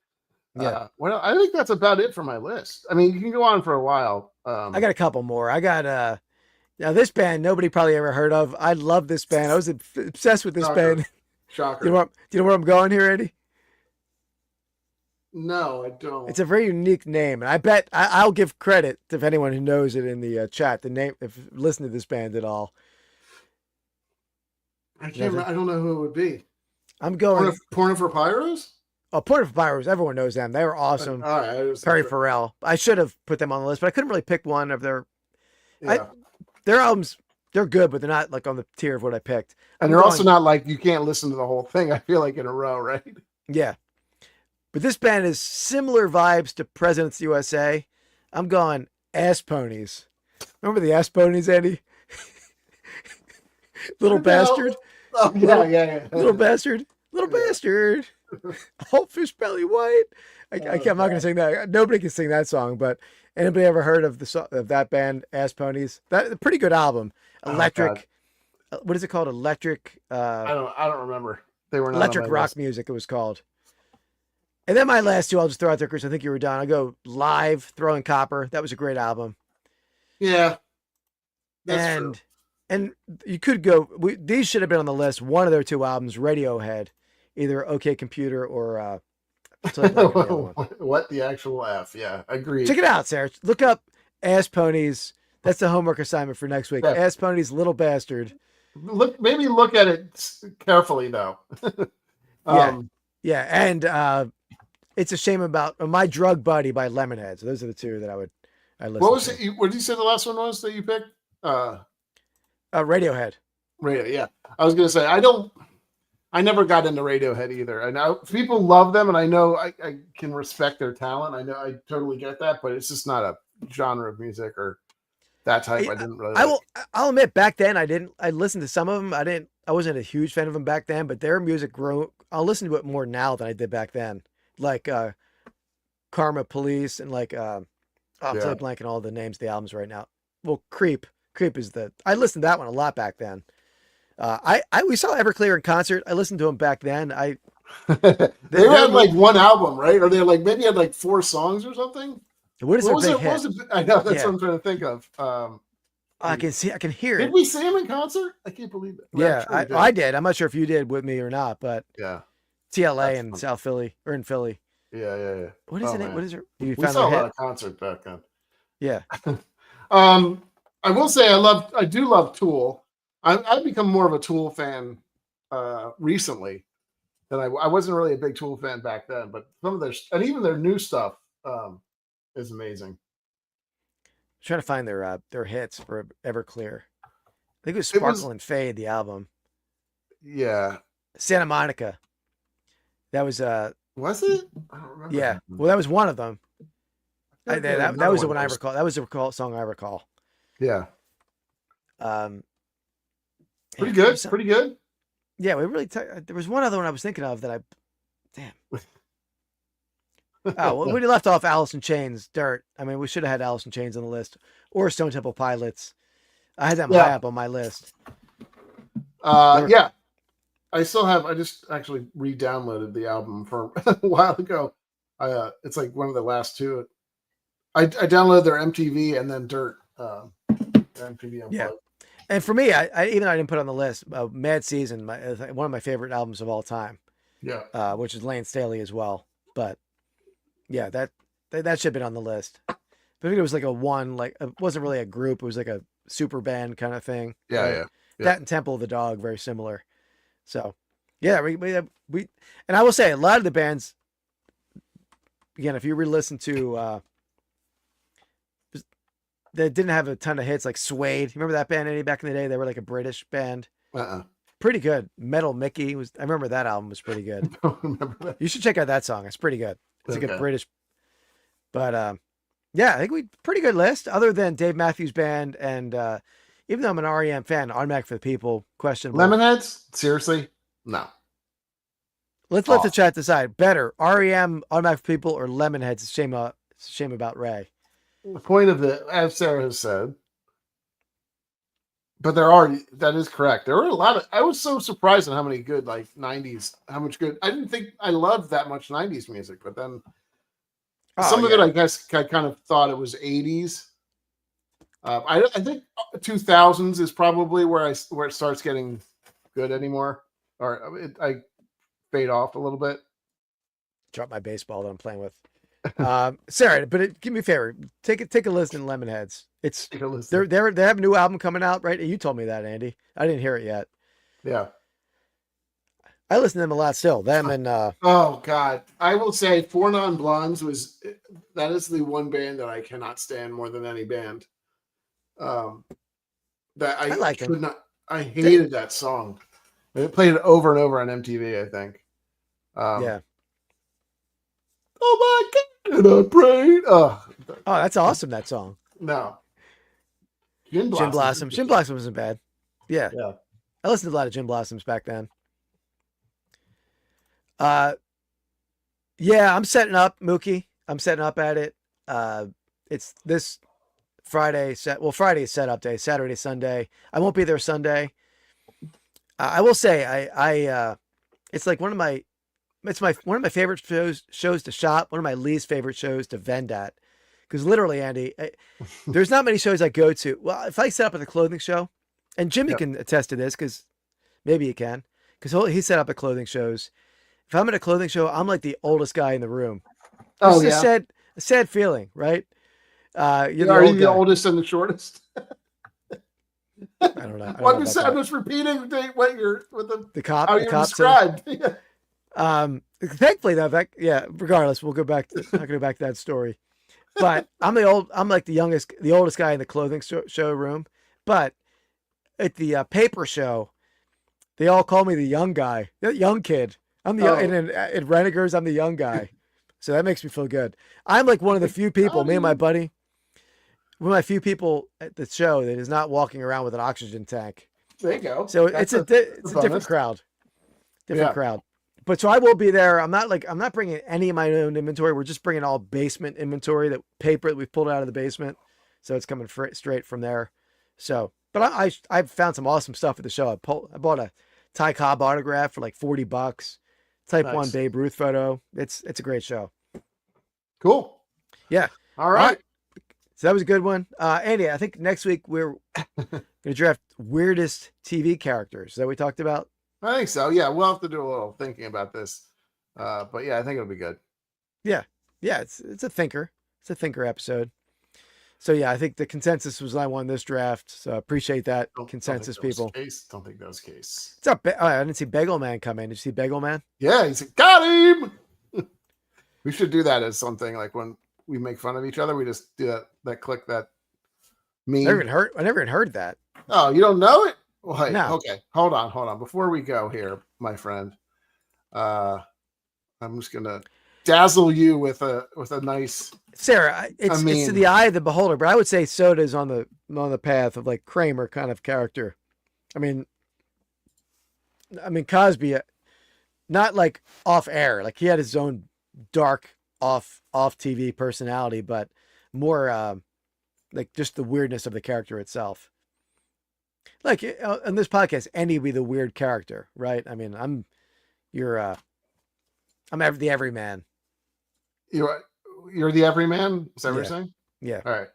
Yeah. Well, I think that's about it for my list. I mean, you can go on for a while. I got a couple more. I got now this band nobody probably ever heard of. I love this band. I was obsessed with this band. Shocker. Do you know where I'm going here, Eddie? No, I don't. It's a very unique name, and I bet I'll give credit to anyone who knows it in the chat. The name, if you listen to this band at all. I can't. I don't know who it would be. I'm going Porno for Pyros. Oh, Porno for Pyros. Everyone knows them. They were awesome. All right, Perry Farrell. I should have put them on the list, but I couldn't really pick one of their. Yeah. Their albums, they're good, but they're not like on the tier of what I picked. And they're also not like you can't listen to the whole thing. I feel like in a row, right? Yeah. But this band is similar vibes to Presidents USA. I'm going Ass Ponies. Remember the Ass Ponies, Andy? Little bastard. Oh, yeah. Little bastard. Little bastard. Oh, fish belly white. I'm not going to sing that. Nobody can sing that song, but anybody ever heard of that band, Ass Ponies? That a pretty good album. Electric. What is it called? Electric. I don't remember. They were not Electric rock music. It was called. And then my last two, I'll just throw out there, Chris. I think you were done. I'll go Live, Throwing Copper. That was a great album. Yeah. That's true. And you could go, these should have been on the list. One of their 2 albums, Radiohead, either OK Computer or what the actual F? Yeah, agreed. Check it out, Sarah. Look up Ass Ponies. That's the homework assignment for next week. Yeah. Ass Ponies, Little Bastard. Maybe look at it carefully, though. Yeah, and it's a shame about My Drug Buddy by Lemonhead. So those are the 2 that I listened What was to. it? What did you say the last one was that you picked? Radiohead. Yeah. I was going to say, I never got into Radiohead either. I know people love them, and I know I can respect their talent. I know I totally get that, but it's just not a genre of music or that type. I didn't really. I'll admit, back then I listened to some of them. I wasn't a huge fan of them back then, but their music grew. I'll listen to it more now than I did back then. Like Karma Police and like I'm blanking all the names of the albums right now. Well, Creep is I listened to that one a lot back then. We saw Everclear in concert. I listened to them back then. They had like one album, right? Or they like maybe had like 4 songs or something. What is their big hit? I know that's what I'm trying to think of. I can hear it. Did we see him in concert? I can't believe it. Yeah, I did. I'm not sure if you did with me or not, but yeah, TLA in South Philly or in Philly. Yeah. What is it? What is it? We saw a lot of concerts back then. Yeah. I will say I do love Tool. I've become more of a Tool fan recently than I wasn't really a big Tool fan back then, but some of even their new stuff is amazing. I'm trying to find their hits for Everclear. I think it was Sparkle and Fade, the album. Yeah. Santa Monica. That was was it? I don't remember. Yeah. Well, that was one of them. That was the one I recall. That was the song I recall. Yeah. Pretty good. good. Pretty good. Yeah, we really. There was one other one I was thinking of that damn. Oh, well, we left off Alice in Chains, Dirt. I mean, we should have had Alice in Chains on the list, or Stone Temple Pilots. I had them high up on my list. Yeah. I still have. I just actually re-downloaded the album from a while ago. It's like one of the last 2. I downloaded their MTV and then Dirt. MTV Unplugged. Yeah. And for me, I didn't put it on the list. Mad Season, one of my favorite albums of all time. Yeah. Which is Lane Staley as well. But yeah, that should have been on the list. But I think it was like it wasn't really a group. It was like a super band kind of thing. Yeah. That and Temple of the Dog, very similar. So yeah, we and I will say a lot of the bands, again, if you re-listen to that didn't have a ton of hits, like Suede. Remember that band, Eddie, back in the day? They were like a British band. Pretty good. Metal Mickey I remember that album was pretty good. I don't remember that. You should check out that song. It's pretty good. It's like a British. But yeah, I think we pretty good list. Other than Dave Matthews Band, and even though I'm an REM fan, Automatic for the People, questionable. Lemonheads? Seriously? No. Let's let the chat decide. Better REM, Automatic for People, or Lemonheads? It's a shame about Ray. The point of it, as Sarah has said, but that is correct. There were a lot of, I was so surprised at how many good, like 90s, I didn't think I loved that much 90s music, but then some of it, I guess, I kind of thought it was 80s. I think 2000s is probably where it starts getting good anymore, or I fade off a little bit. Drop my baseball that I'm playing with. Sarah, but give me a favor. Take a listen to Lemonheads. They have a new album coming out, right? You told me that, Andy. I didn't hear it yet. Yeah. I listen to them a lot still. Them and oh God. I will say Four Non Blondes that is the one band that I cannot stand more than any band. That I like could not. I hated that song. They played it over and over on MTV, I think. Yeah. Oh my God. And I prayed. Oh, that's awesome, that song. No. Gin Blossom. Gin Blossom wasn't bad. Yeah. I listened to a lot of Gin Blossoms back then. Yeah, I'm setting up, Mookie. I'm setting up at it. It's this Friday. Friday is set up day. Saturday, Sunday. I won't be there Sunday. I will say, it's like one of my favorite shows to shop. One of my least favorite shows to vend at. Because literally, Andy, there's not many shows I go to. Well, if I set up at the clothing show, and Jimmy can attest to this, because maybe he can, because he set up at clothing shows. If I'm at a clothing show, I'm like the oldest guy in the room. It's a sad feeling, right? Are you the oldest and the shortest? I don't know. I'm just repeating what the cop. How you described. Thankfully, though, regardless, we'll go back. Not going to go back to that story. But I'm like the oldest guy in the clothing showroom. But at the paper show, they all call me the young guy, the young kid. I'm the at Renegers, I'm the young guy. So that makes me feel good. I'm like one of the few people, me and my buddy, one of my few people at the show that is not walking around with an oxygen tank. There you go. So it's a different crowd. Crowd. But so I will be there. I'm not bringing any of my own inventory. We're just bringing all basement inventory, that paper that we've pulled out of the basement. So it's coming straight from there. So But I found some awesome stuff at the show. I bought a Ty Cobb autograph for like $40. Type 1 Babe Ruth photo. It's a great show. Cool. Yeah. All right. So that was a good one. Andy, I think next week we're going to draft weirdest TV characters that we talked about. I think so. Yeah, we'll have to do a little thinking about this. But yeah, I think it'll be good. Yeah. Yeah, it's a thinker. It's a thinker episode. So yeah, I think the consensus was I won this draft. So I appreciate that consensus, people. Don't think that was the case. What's up? I didn't see Bagel Man come in. Did you see Bagel Man? Yeah, he said, got him. We should do that as something like when we make fun of each other. We just do that click that meme. I never even heard that. Oh, you don't know it? Well, hey, no. Okay. Hold on. Before we go here, my friend, I'm just gonna dazzle you with a nice. Sarah, it's to the eye of the beholder, but I would say Soda's on the path of like Kramer kind of character. I mean Cosby, not like off air, like he had his own dark off TV personality, but more like just the weirdness of the character itself. Like on this podcast, Andy would be the weird character, right? I mean, I'm the everyman. You're the everyman? Is that what you're saying? Yeah. All right.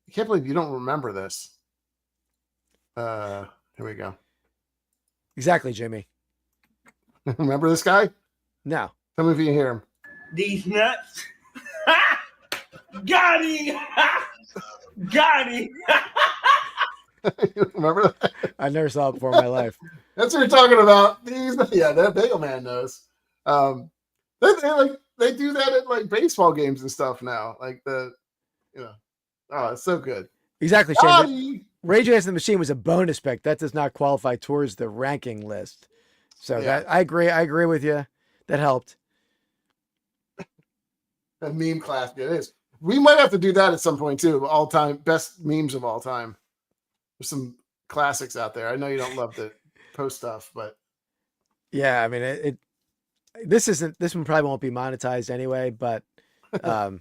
I can't believe you don't remember this. Here we go. Exactly, Jimmy. Remember this guy? No. Tell me if you can hear him. These nuts. Got him. Got him. Remember that? I never saw it before in my life. That's what you're talking about. Yeah, that Bagel Man knows. They do that at like baseball games and stuff now. Like oh, it's so good. Exactly, Shane. Rage Against the Machine was a bonus pick. That does not qualify towards the ranking list. So that I agree with you. That helped. A meme classic it is. We might have to do that at some point too. All time best memes of all time. There's some classics out there. I know you don't love to post stuff, but yeah, I mean this one probably won't be monetized anyway, but there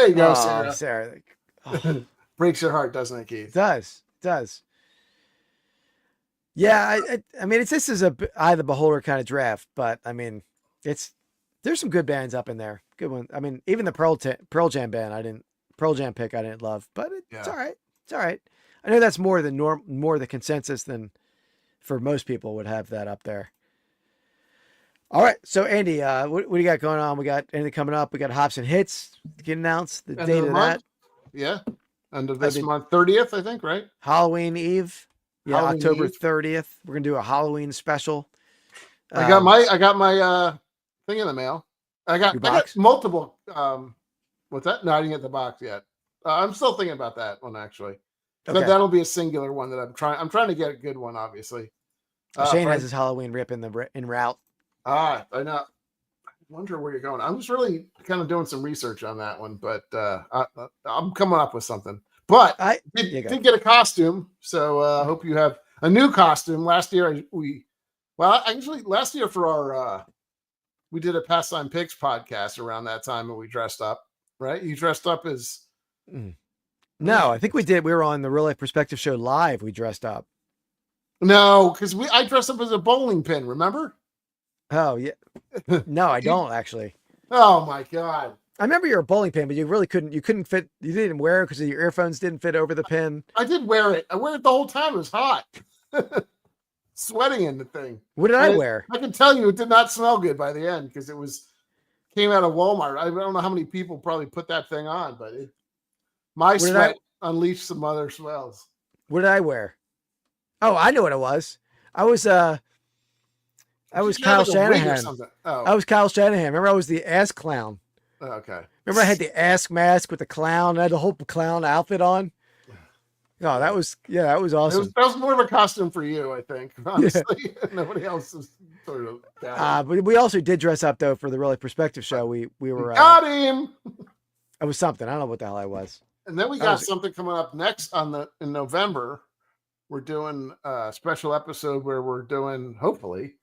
you go, Sarah. Breaks your heart, doesn't it, Keith? It does. Yeah, I mean this is a eye of the beholder kind of draft, but I mean there's some good bands up in there. Good one. I mean, even the Pearl Jam band Pearl Jam pick I didn't love, but it's all right. It's all right. I know that's more the consensus than for most people would have that up there. All right. So Andy, what do you got going on? We got anything coming up? We got Hops and Hits getting announced. The date of that. Yeah. End of this month, 30th, I think, right? Halloween Eve. Yeah, Halloween October 30th. We're gonna do a Halloween special. I got my thing in the mail. I got multiple. What's that? No, I didn't get the box yet. I'm still thinking about that one actually. So that'll be a singular one that I'm trying to get a good one, obviously. Shane has his Halloween rip in route. I know. I wonder where you're going. I'm just really kind of doing some research on that one, but I'm coming up with something. But I did get a costume, so I hope you have a new costume. Last year last year for our we did a Pastime Picks podcast around that time, and we dressed up. Right? You dressed up as. No, I think we did. We were on the Real Life Perspective show live. We dressed up. No, because I dressed up as a bowling pin. Remember? Oh yeah. No, I don't actually. Oh my god! I remember you were a bowling pin, but you really couldn't. You couldn't fit. You didn't wear it because your earphones didn't fit over the pin. I did wear it. I wear it the whole time. It was hot. Sweating in the thing. What did I wear? I can tell you, it did not smell good by the end because came out of Walmart. I don't know how many people probably put that thing on, but my sweat unleashed some other smells. What did I wear? Oh, I know what it was. I was Kyle Shanahan. Oh. I was Kyle Shanahan. Remember, I was the ass clown. Okay. Remember, I had the ass mask with the clown. I had the whole clown outfit on. Oh, that was awesome. That was more of a costume for you, I think. Honestly, nobody else is sort of. But we also did dress up though for the Real Life Perspective show. We were got him. It was something. I don't know what the hell I was. And then we got something coming up next in November. We're doing a special episode where we're doing hopefully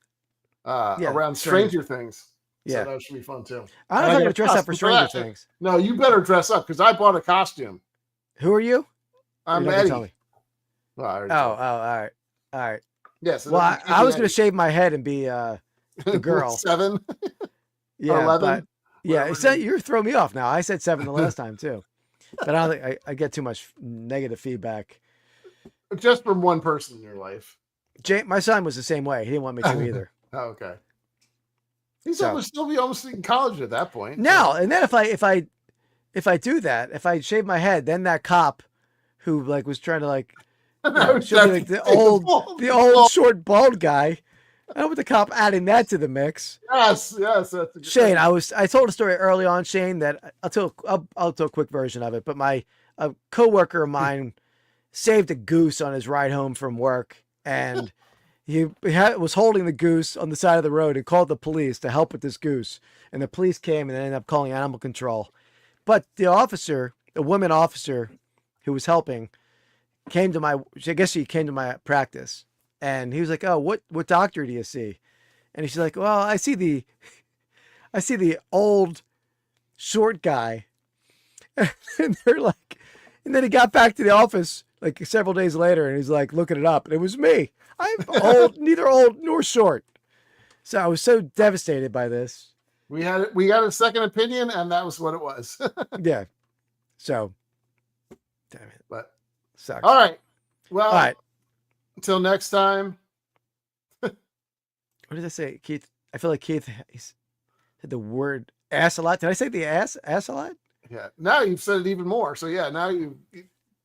around Stranger Things. Yeah, so that should be fun too. I don't know if I'm gonna dress up for Stranger Things. No, you better dress up because I bought a costume. Who are you? I'm Eddie. Well, all right. Yes. Well, I was going to shave my head and be the girl. 7. Yeah, 11. But you're throwing me off now. I said 7 the last time too, but I don't think I get too much negative feedback. Just from one person in your life. My son was the same way. He didn't want me to either. Oh, okay. He's still be almost in college at that point. No, and then if I do that, if I shave my head, then that cop who like was trying to like, show me, like the old short bald guy. I don't want the cop adding that to the mix. Yes. That's a good Shane, I told a story early on, Shane, that I'll tell a quick version of it. But a coworker of mine saved a goose on his ride home from work, and he was holding the goose on the side of the road and called the police to help with this goose. And the police came and they ended up calling animal control. But the woman officer who was helping, she came to my practice. And he was like, "Oh, what doctor do you see?" And she's like, "Well, I see the old short guy." And they're like, and then he got back to the office like several days later, and he's like looking it up, and it was me. I'm neither old nor short. So I was so devastated by this. We got a second opinion, and that was what it was. Yeah. So, damn it. But sucks. All right. Well. All right. Until next time. What did I say, Keith? I feel like Keith said the word ass a lot. Did I say the ass a lot? Yeah. Now you've said it even more. So yeah, now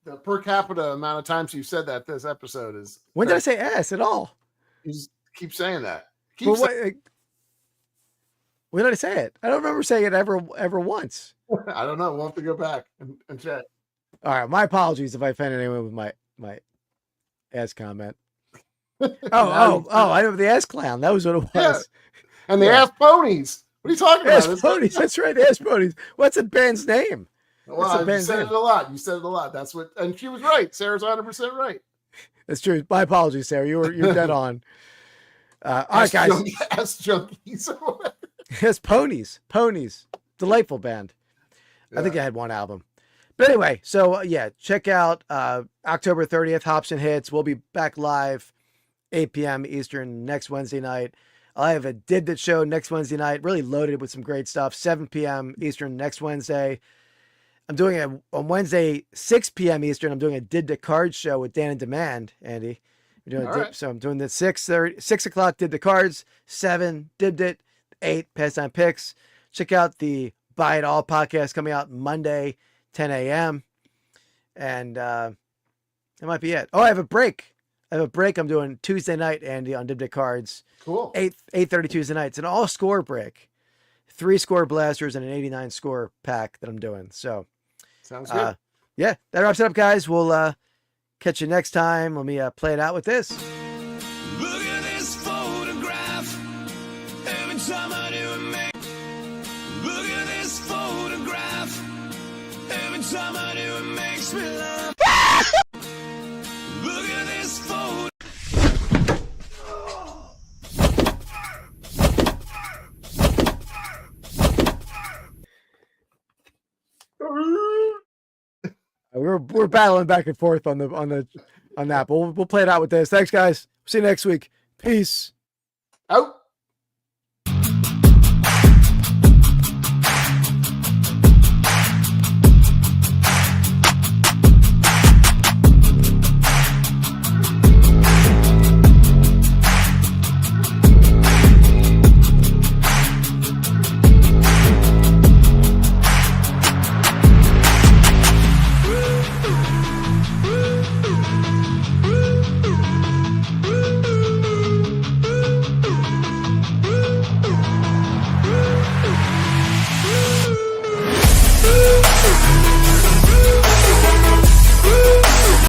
the per capita amount of times you've said that this episode is. When did I say ass at all? You just keep saying that. When did I say it? I don't remember saying it ever once. I don't know. We'll have to go back and check. All right. My apologies if I offended anyone with my ass comment. I know the ass clown. That was what it was. Yeah. And the ass ponies. What are you talking about? Ass ponies. That's right. The ass ponies. What's the band's name? Well, you said it a lot. That's what, and she was right. Sarah's 100% right. That's true. My apologies, Sarah. You're dead on. All right, guys. Ass junkies. Ass ponies. Delightful band. Yeah. I think I had one album. But anyway, so check out October 30th, Hops and Hits. We'll be back live 8 p.m. Eastern next Wednesday night. I have a Did That show next Wednesday night, really loaded with some great stuff. 7 p.m. Eastern next Wednesday. I'm doing on Wednesday, 6 p.m. Eastern. I'm doing a Did The Cards show with Dan and Demand, Andy. So I'm doing the 6 o'clock Did The Cards, 7 Did It, 8 Pastime Picks. Check out the Buy It All podcast coming out Monday, 10 a.m. And that might be it. Oh, I have a break. I'm doing Tuesday night, Andy, on Did The Cards. Cool. 8:30 Tuesday night. It's an all-score break. 3 score blasters and an 89 score pack that I'm doing. So sounds good. Yeah, that wraps it up, guys. We'll catch you next time. Let me play it out with this. Look at this photograph. Every time I do it, look at this photograph. Every time I do it makes me laugh. Look at this photo. We're battling back and forth on that, but we'll play it out with this. Thanks, guys. See you next week. Peace. Out.